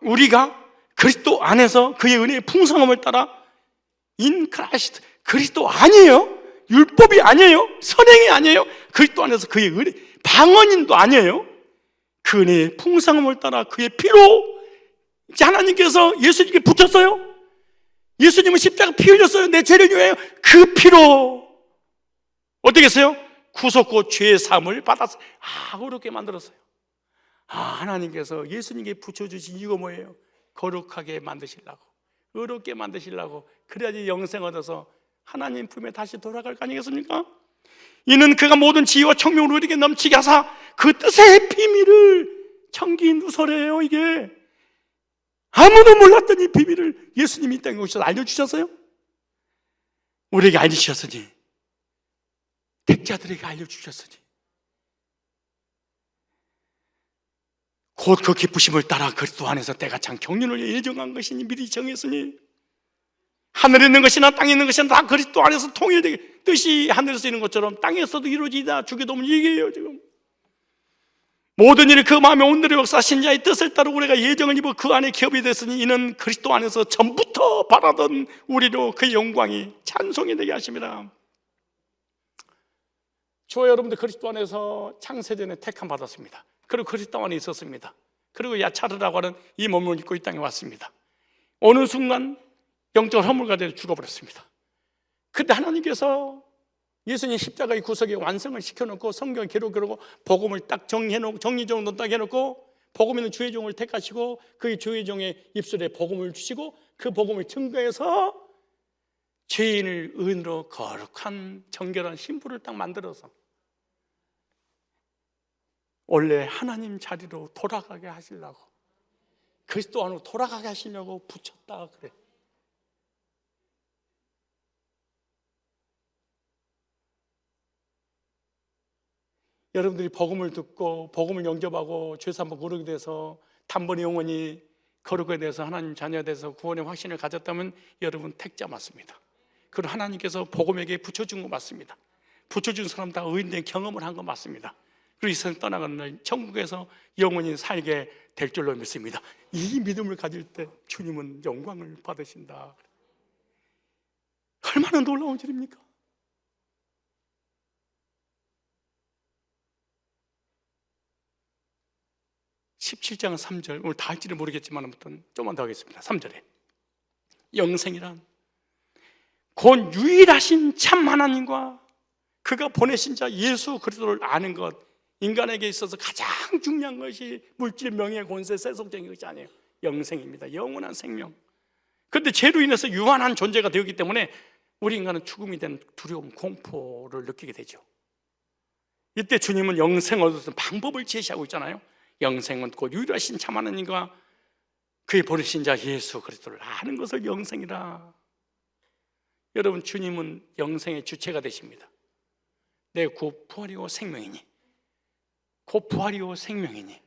우리가 그리스도 안에서 그의 은혜의 풍성함을 따라 인 크라이스트, 그리스도 아니에요. 율법이 아니에요. 선행이 아니에요. 그리스도 안에서 그의 은혜, 방언인도 아니에요. 그 은혜의 풍성함을 따라 그의 피로 이제 하나님께서 예수님께 붙였어요. 예수님은 십자가 피 흘렸어요. 내 죄를 위하여. 그 피로 어떻게 했어요? 구속고 죄의 사함을 받았어요. 그렇게 만들었어요. 하나님께서 예수님께 붙여주신 이유가 뭐예요? 거룩하게 만드시려고, 의롭게 만드시려고. 그래야지 영생 얻어서 하나님 품에 다시 돌아갈 거 아니겠습니까? 이는 그가 모든 지혜와 청명을 우리에게 넘치게 하사 그 뜻의 비밀을 청기 누설이에요. 이게 아무도 몰랐던 이 비밀을 예수님이 이 땅에 오셔서 알려주셨어요. 우리에게 알려주셨으니, 택자들에게 알려주셨으니, 곧 그 기쁘심을 따라 그리스도 안에서 때가 참 경륜을 예정한 것이니 미리 정했으니, 하늘에 있는 것이나 땅에 있는 것이나 다 그리스도 안에서 통일되게, 뜻이 하늘에서 있는 것처럼 땅에서도 이루어지다. 주기도문 얘기해요. 지금 모든 일이 그 마음에 온전히 역사하신 자의 뜻을 따라 우리가 예정을 입어 그 안에 기업이 됐으니 이는 그리스도 안에서 전부터 바라던 우리로 그의 영광이 찬송이 되게 하심이라. 저와 여러분들 그리스도 안에서 창세전에 택함 받았습니다. 그리고 그리스도 안에 있었습니다. 그리고 야차르라고 하는 이 몸을 입고 이 땅에 왔습니다. 어느 순간 영적 허물가 되어 죽어버렸습니다. 그때 하나님께서 예수님 십자가의 구속에 완성을 시켜놓고 성경을 기록하고 복음을 딱 정리정돈 딱 해놓고 복음 있는 주의 종을 택하시고 그 주의 종의 입술에 복음을 주시고 그 복음을 증거해서 죄인을 의인으로 거룩한 정결한 신부를 딱 만들어서 원래 하나님 자리로 돌아가게 하시려고, 그리스도 안으로 돌아가게 하시려고 붙였다 그래. 여러분들이 복음을 듣고 복음을 영접하고 죄 사함 거룩이 돼서 단번에 영원히 거룩에 대해서 하나님 자녀에 대해서 구원의 확신을 가졌다면 여러분 택자 맞습니다. 그리고 하나님께서 복음에게 붙여준 거 맞습니다. 붙여준 사람 다 의인된 경험을 한 거 맞습니다. 그리고 이 세상 떠나가는 날 천국에서 영원히 살게 될 줄로 믿습니다. 이 믿음을 가질 때 주님은 영광을 받으신다. 얼마나 놀라운 일입니까? (17장 3절) 오늘 다 할지는 모르겠지만 아무튼 좀만 더 하겠습니다. 3절에 영생이란 곧 유일하신 참 하나님과 그가 보내신 자 예수 그리스도를 아는 것, 인간에게 있어서 가장 중요한 것이 물질, 명예, 권세, 세속적인 것이 아니에요. 영생입니다. 영원한 생명. 그런데 죄로 인해서 유한한 존재가 되었기 때문에 우리 인간은 죽음이 된 두려움, 공포를 느끼게 되죠. 이때 주님은 영생 얻을 방법을 제시하고 있잖아요. 영생은 곧 유일하신 참 하나님과 그의 보내신 자 예수 그리스도를 아는 것을 영생이라. 여러분, 주님은 영생의 주체가 되십니다. 내 곧 부활이요 생명이니, 곧 부활이요 생명이니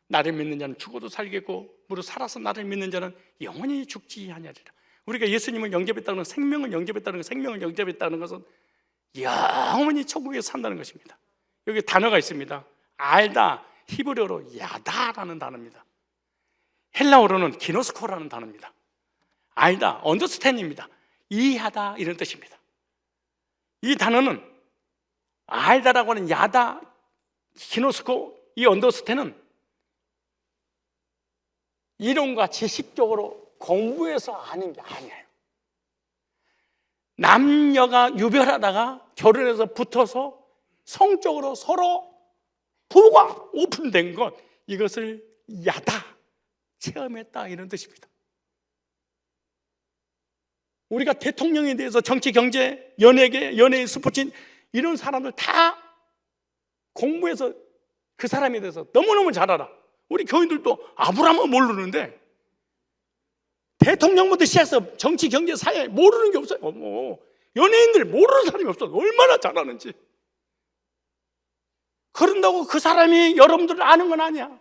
나를 믿는 자는 죽어도 살겠고 무릇 살아서 나를 믿는 자는 영원히 죽지 아니하리라. 우리가 예수님을 영접했다는 건, 생명을 영접했다는 건, 생명을 영접했다는 것은 영원히 천국에 산다는 것입니다. 여기 단어가 있습니다. 알다, 히브리어로 야다라는 단어입니다. 헬라어로는 기노스코라는 단어입니다. 알다, 언더스탠입니다. 이해하다 이런 뜻입니다. 이 단어는 알다라고 하는 야다, 기노스코, 이 언더스탠은 이론과 지식적으로 공부해서 아는 게 아니에요. 남녀가 유별하다가 결혼해서 붙어서 성적으로 서로 부부가 오픈된 것, 이것을 야다, 체험했다, 이런 뜻입니다. 우리가 대통령에 대해서 정치, 경제, 연예계, 연예인, 스포츠 이런 사람들 다 공부해서 그 사람에 대해서 너무너무 잘 알아. 우리 교인들도 아브라함은 모르는데 대통령부터 시작해서 정치, 경제, 사회 모르는 게 없어요. 연예인들 모르는 사람이 없어. 얼마나 잘하는지. 그런다고 그 사람이 여러분들을 아는 건 아니야.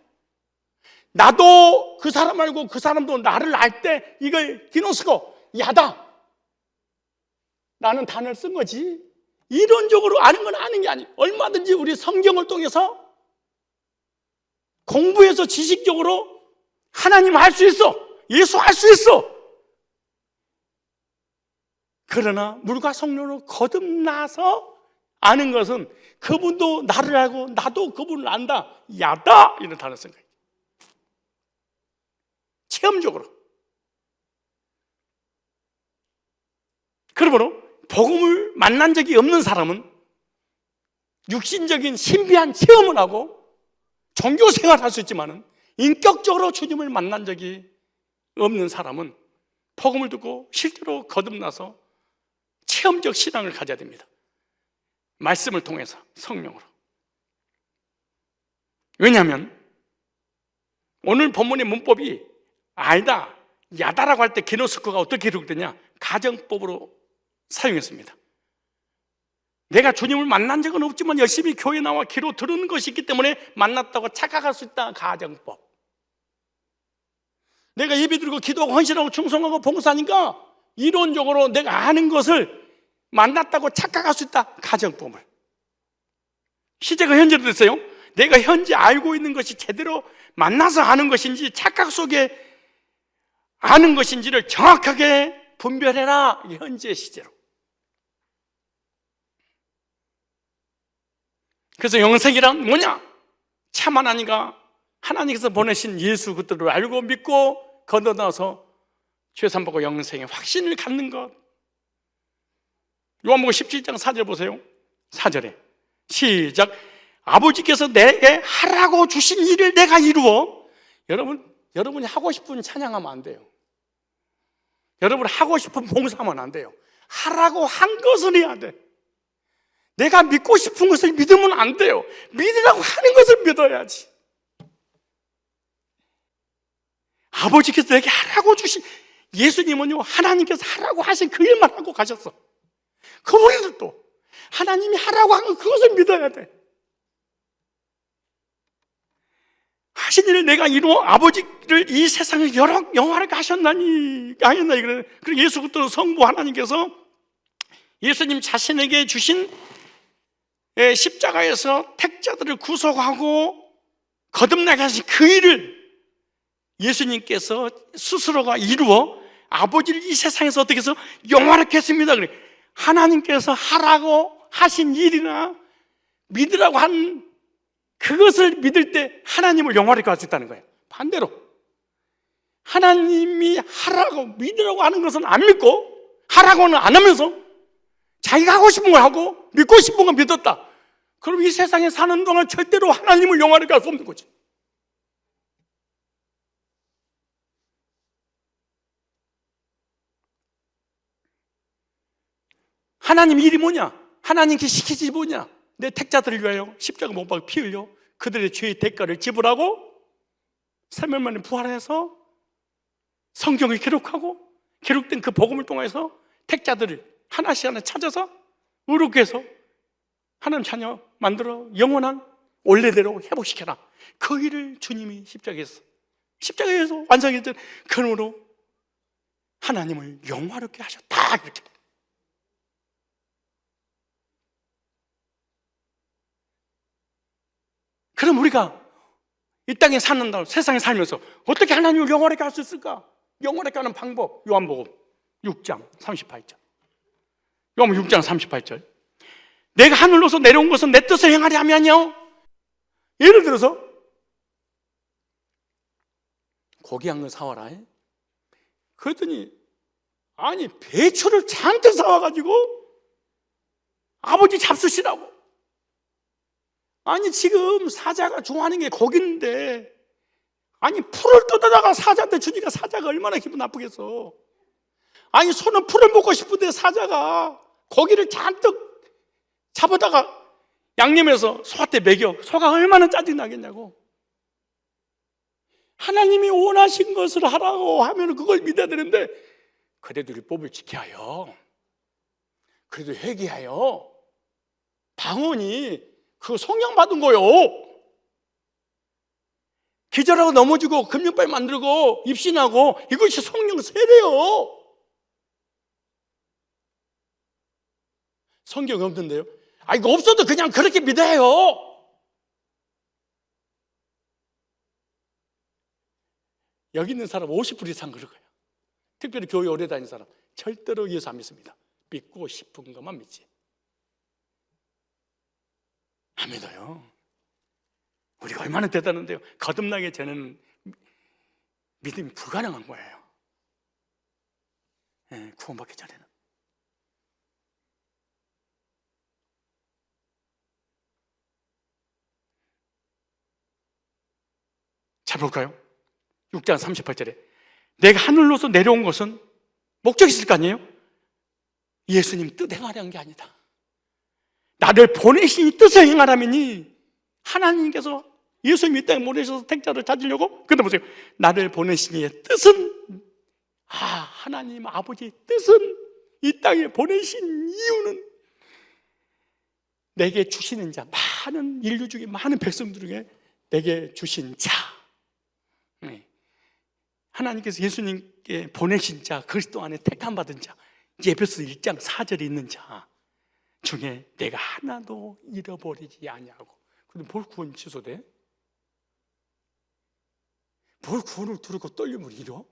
나도 그 사람 알고 그 사람도 나를 알 때 이걸 기노스코 야다 라는 단어를 쓴 거지, 이론적으로 아는 건 아는 게 아니에요. 얼마든지 우리 성경을 통해서 공부해서 지식적으로 하나님 알 수 있어, 예수 알 수 있어. 그러나 물과 성령으로 거듭나서 아는 것은 그분도 나를 알고 나도 그분을 안다, 야다, 이런 단어를 쓴 거예요. 체험적으로. 그러므로 복음을 만난 적이 없는 사람은 육신적인 신비한 체험을 하고 종교 생활을 할 수 있지만은 인격적으로 주님을 만난 적이 없는 사람은 복음을 듣고 실제로 거듭나서 체험적 신앙을 가져야 됩니다. 말씀을 통해서, 성령으로. 왜냐하면 오늘 본문의 문법이 아니다, 야다라고 할 때 기노스코가 어떻게 기록되냐, 가정법으로 사용했습니다. 내가 주님을 만난 적은 없지만 열심히 교회 나와 기도 들은 것이 있기 때문에 만났다고 착각할 수 있다, 가정법. 내가 예배 드리고 기도하고 헌신하고 충성하고 봉사하니까 이론적으로 내가 아는 것을 만났다고 착각할 수 있다, 가정법을. 시제가 현재로 됐어요. 내가 현재 알고 있는 것이 제대로 만나서 아는 것인지 착각 속에 아는 것인지를 정확하게 분별해라, 현재 시제로. 그래서 영생이란 뭐냐? 참 하나님께서 보내신 예수 그들을 알고 믿고 건너나서 죄산받고 영생의 확신을 갖는 것. 요한복음 17장 4절 보세요. 4절에 시작. 아버지께서 내게 하라고 주신 일을 내가 이루어. 여러분이 하고 싶은 찬양하면 안 돼요. 여러분 하고 싶은 봉사하면 안 돼요. 하라고 한 것을 해야 돼. 내가 믿고 싶은 것을 믿으면 안 돼요. 믿으라고 하는 것을 믿어야지. 아버지께서 내게 하라고 주신, 예수님은요, 하나님께서 하라고 하신 그 일만 하고 가셨어. 그분들도 하나님이 하라고 한 것, 그것을 믿어야 돼. 하신 일을 내가 이루어 아버지를 이 세상을 영화롭게 하셨나니. 그리고 예수 그리스도 성부 하나님께서 예수님 자신에게 주신 십자가에서 택자들을 구속하고 거듭나게 하신 그 일을 예수님께서 스스로가 이루어 아버지를 이 세상에서 어떻게 해서 영화롭게 했습니다. 그래. 하나님께서 하라고 하신 일이나 믿으라고 한 그것을 믿을 때 하나님을 영화롭게 할 수 있다는 거예요. 반대로 하나님이 하라고 믿으라고 하는 것은 안 믿고, 하라고는 안 하면서 자기가 하고 싶은 걸 하고 믿고 싶은 걸 믿었다. 그럼 이 세상에 사는 동안 절대로 하나님을 영화롭게 할 수 없는 거지. 하나님 일이 뭐냐? 하나님께 시키지 뭐냐? 내 택자들을 위하여 십자가 못 박아 피 흘려 그들의 죄의 대가를 지불하고 3일 만에 부활해서 성경을 기록하고 기록된 그 복음을 통해서 택자들을 하나씩 하나 찾아서 의롭게 해서 하나님 자녀 만들어 영원한 원래대로 회복시켜라. 그 일을 주님이 십자가에서 완성했던, 그러므로 하나님을 영화롭게 하셨다, 이렇게. 그럼 우리가 이 땅에 사는다, 세상에 살면서 어떻게 하나님을 영화롭게 할 수 있을까? 영화롭게 하는 방법, 요한복음 6장 38절. 요한복음 6장 38절. 내가 하늘로서 내려온 것은 내 뜻을 행하려 함이아니요. 예를 들어서 고기 한 건 사와라. 그랬더니 아니 배추를 잔뜩 사와가지고 아버지 잡수시라고. 아니 지금 사자가 좋아하는 게 고기인데, 아니 풀을 뜯어다가 사자한테 주니까 사자가 얼마나 기분 나쁘겠어. 아니 소는 풀을 먹고 싶은데 사자가 고기를 잔뜩 잡아다가 양념해서 소한테 먹여. 소가 얼마나 짜증나겠냐고. 하나님이 원하신 것을 하라고 하면 그걸 믿어야 되는데, 그래도 율법을 지켜요. 그래도 회개하여. 방언이 그 성령 받은 거요. 기절하고 넘어지고 금융빨 만들고 입신하고 이것이 성령 세례요. 성경이 없는데요? 아, 이거 없어도 그냥 그렇게 믿어요. 여기 있는 사람 50% 이상 그럴 거예요. 특별히 교회 오래 다닌 사람 절대로 예수 안 믿습니다. 믿고 싶은 것만 믿지. 안 믿어요. 우리가 얼마나 대단한데요. 거듭나기 전에는 믿음이 불가능한 거예요. 네, 구원받기 전에는. 잘 볼까요? 6장 38절에 내가 하늘로서 내려온 것은 목적이 있을 거 아니에요? 예수님 뜻 행하려는 게 아니다. 나를 보내신 이 뜻을 행하라면이, 하나님께서 예수님 이 땅에 보내셔서 택자를 찾으려고. 근데 보세요, 나를 보내신 이의 뜻은, 하나님 아버지의 뜻은, 이 땅에 보내신 이유는 내게 주시는 자, 많은 인류 중에 많은 백성들 중에 내게 주신 자, 하나님께서 예수님께 보내신 자, 그리스도 안에 택함 받은 자, 에베소 1장 4절에 있는 자 중에 내가 하나도 잃어버리지 아니하고. 근데 뭘 구원 취소돼? 뭘 구원을 두르고 떨림을 잃어?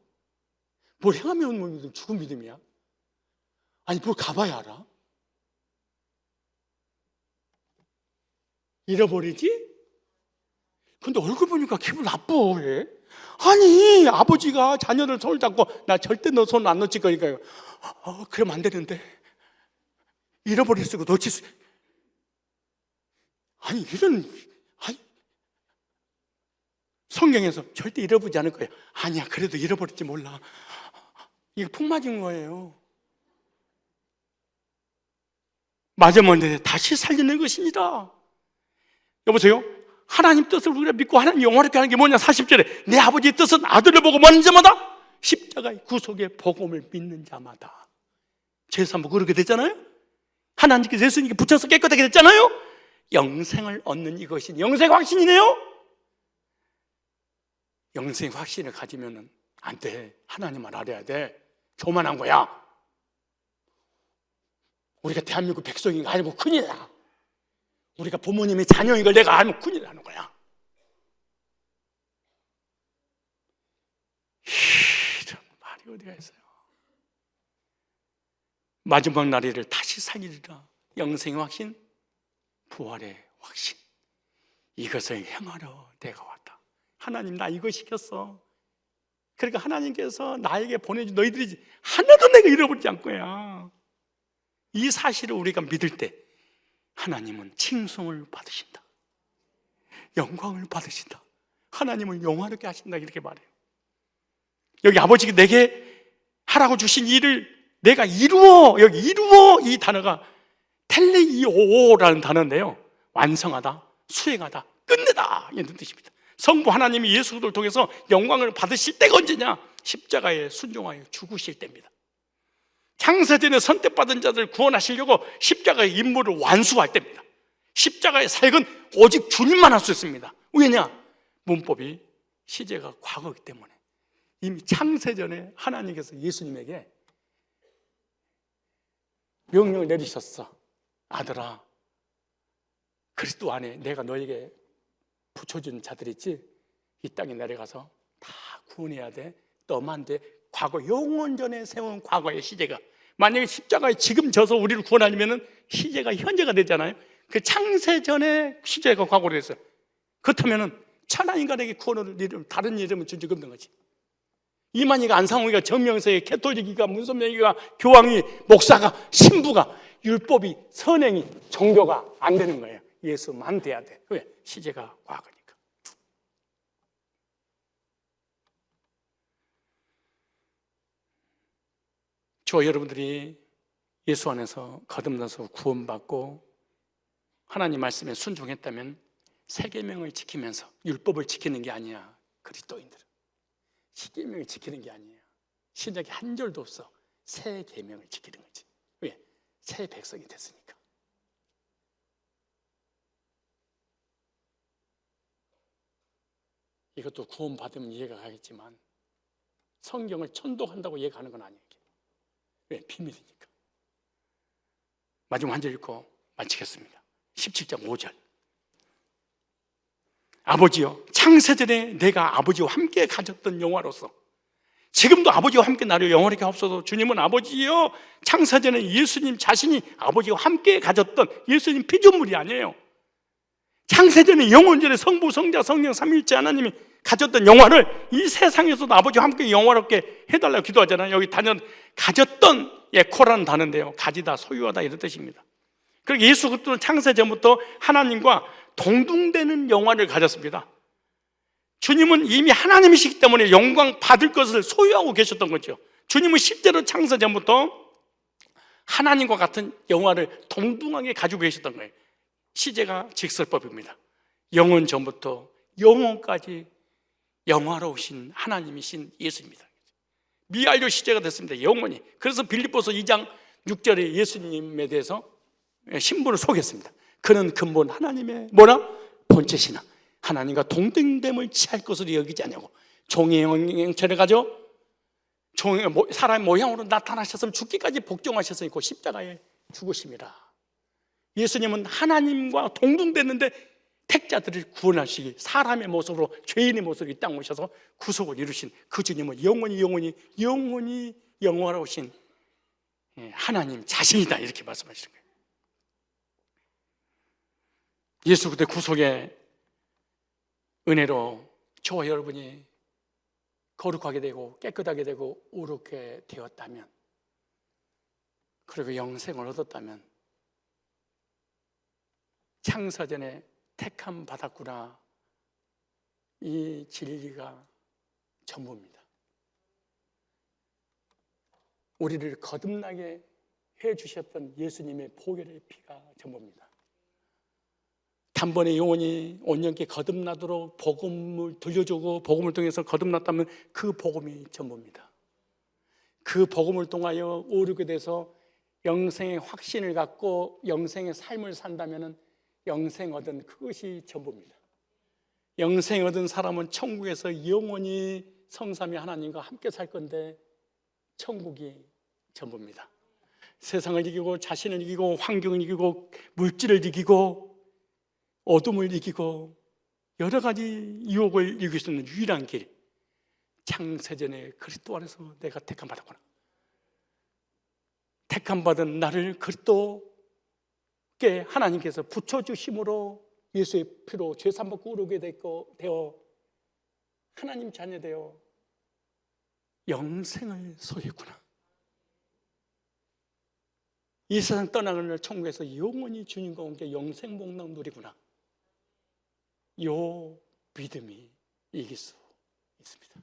뭘 행하면 죽은 믿음이야? 아니 뭘 가봐야 알아? 잃어버리지? 근데 얼굴 보니까 기분 나빠. 왜? 아니 아버지가 자녀를 손을 잡고 나 절대 너 손 안 놓칠 거니까요. 그러면 안 되는데 잃어버릴 수 있고 놓칠 수. 아니 이런, 성경에서 절대 잃어버리지 않을 거예요. 아니야 그래도 잃어버릴지 몰라. 이거 푹 맞은 거예요. 맞으면 다시 살리는 것이니라. 여보세요? 하나님 뜻을 우리가 믿고 하나님 영화롭게 하는 게 뭐냐? 40절에 내 아버지의 뜻은 아들을 보고 먼 자마다 십자가의 구속의 복음을 믿는 자마다. 제3부 그렇게 됐잖아요. 하나님께서 예수님께 붙여서 깨끗하게 됐잖아요. 영생을 얻는 이것이 영생 확신이네요. 영생 확신을 가지면 안 돼. 하나님만 알아야 돼. 교만한 거야. 우리가 대한민국 백성인 거 알고 큰일 나. 우리가 부모님의 자녀인 걸 내가 알면 큰일 나는 거야. 이런 말이 어디가 있어요. 마지막 날에를 다시 살리리라. 영생의 확신, 부활의 확신. 이것을 행하러 내가 왔다. 하나님 나 이거 시켰어. 그러니까 하나님께서 나에게 보내준 너희들이 하나도 내가 잃어버리지 않을 거야. 이 사실을 우리가 믿을 때 하나님은 칭송을 받으신다. 영광을 받으신다. 하나님을 영화롭게 하신다. 이렇게 말해요. 여기 아버지가 내게 하라고 주신 일을 내가 이루어. 여기 이루어 이 단어가 텔레이오라는 단어인데요, 완성하다, 수행하다, 끝내다 이런 뜻입니다. 성부 하나님이 예수 그리스도를 통해서 영광을 받으실 때가 언제냐? 십자가에 순종하여 죽으실 때입니다. 창세전에 선택받은 자들 구원하시려고 십자가의 임무를 완수할 때입니다. 십자가의 사역은 오직 주님만 할 수 있습니다. 왜냐? 문법이 시제가 과거이기 때문에. 이미 창세전에 하나님께서 예수님에게 명령을 내리셨어. 아들아, 그리스도 안에 내가 너에게 붙여준 자들 있지? 이 땅에 내려가서 다 구원해야 돼. 너만 돼. 과거 영원전에 세운 과거의 시제가, 만약에 십자가에 지금 져서 우리를 구원하려면 시제가 현재가 되잖아요. 그 창세전에 시제가 과거로 됐어요. 그렇다면 천하인간에게 구원을 다른 이름을 준 적이 없는 거지. 이만희가, 안상홍이가, 정명석이, 캐톨릭이가, 문선명이가, 교황이, 목사가, 신부가, 율법이, 선행이, 종교가 안 되는 거예요. 예수만 돼야 돼. 왜? 시제가 과거니까. 저와 여러분들이 예수 안에서 거듭나서 구원받고 하나님 말씀에 순종했다면 세 계명을 지키면서, 율법을 지키는 게 아니야. 그리스도인들은 십계명을 지키는 게 아니에요. 신약에 한 절도 없어. 세 계명을 지키는 거지. 왜? 새 백성이 됐으니까. 이것도 구원받으면 이해가 가겠지만 성경을 천도한다고 이해가는 건 아니에요. 왜? 비밀이니까. 마지막 한 절 읽고 마치겠습니다. 17장 5절. 아버지여, 창세전에 내가 아버지와 함께 가졌던 영화로서 지금도 아버지와 함께 나를 영원하게 하옵소서. 주님은 아버지여, 창세전에 예수님 자신이 아버지와 함께 가졌던, 예수님 피조물이 아니에요. 창세전에 영원전에 성부, 성자, 성령 삼위일체 하나님이 가졌던 영화를 이 세상에서도 아버지와 함께 영화롭게 해달라고 기도하잖아요. 여기 단연 가졌던, 코라는 단어인데요, 가지다, 소유하다 이런 뜻입니다. 그리고 예수 그리스도는 창세전부터 하나님과 동등되는 영화를 가졌습니다. 주님은 이미 하나님이시기 때문에 영광 받을 것을 소유하고 계셨던 거죠. 주님은 실제로 창세전부터 하나님과 같은 영화를 동등하게 가지고 계셨던 거예요. 시제가 직설법입니다. 영원 전부터 영원까지 영화로우신 하나님이신 예수입니다. 미완료 시제가 됐습니다. 영원히. 그래서 빌립보서 2장 6절에 예수님에 대해서 신분을 소개했습니다. 그는 근본 하나님의 본체시나 하나님과 동등됨을 취할 것으로 여기지 않냐고, 종의 형체를 가져 사람의 모양으로 나타나셨으면 죽기까지 복종하셨으니 그 십자가에 죽으심이라. 예수님은 하나님과 동등됐는데 택자들을 구원하시기 사람의 모습으로, 죄인의 모습으로 이 땅에 오셔서 구속을 이루신 그 주님은 영원히 영원하신 하나님 자신이다, 이렇게 말씀하시는 거예요. 예수 그리스도의 구속의 은혜로 저와 여러분이 거룩하게 되고 깨끗하게 되고 의롭게 되었다면, 그리고 영생을 얻었다면 창사전에 택함 받았구나, 이 진리가 전부입니다. 우리를 거듭나게 해주셨던 예수님의 보혈의 피가 전부입니다. 단번에 영원히 온전케 거듭나도록 복음을 들려주고 복음을 통해서 거듭났다면 그 복음이 전부입니다. 그 복음을 통하여 오르게 돼서 영생의 확신을 갖고 영생의 삶을 산다면 영생 얻은 그것이 전부입니다. 영생 얻은 사람은 천국에서 영원히 성삼위 하나님과 함께 살 건데 천국이 전부입니다. 세상을 이기고 자신을 이기고 환경을 이기고 물질을 이기고 어둠을 이기고 여러 가지 유혹을 이길 수 있는 유일한 길, 창세전에 그리스도 안에서 내가 택함 받았구나, 택함 받은 나를 그리스도께 하나님께서 붙여주심으로 예수의 피로 죄 사함받고 의롭게 되어 하나님 자녀 되어 영생을 소유했구나. 이 세상 떠나는 천국에서 영원히 주님과 함께 영생 복락 누리구나. 요 믿음이 이길 수 있습니다.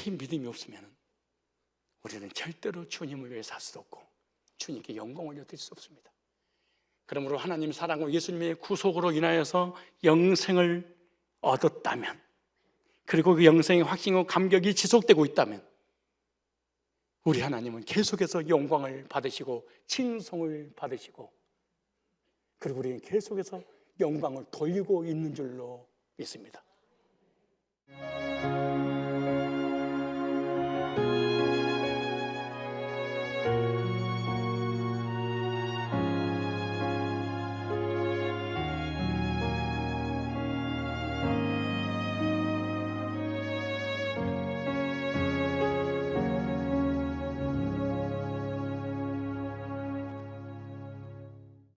이 믿음이 없으면 우리는 절대로 주님을 위해 살 수도 없고 주님께 영광을 얻을 수 없습니다. 그러므로 하나님 사랑과 예수님의 구속으로 인하여서 영생을 얻었다면, 그리고 그 영생의 확신과 감격이 지속되고 있다면 우리 하나님은 계속해서 영광을 받으시고 칭송을 받으시고, 그리고 우리는 계속해서 영광을 돌리고 있는 줄로 믿습니다.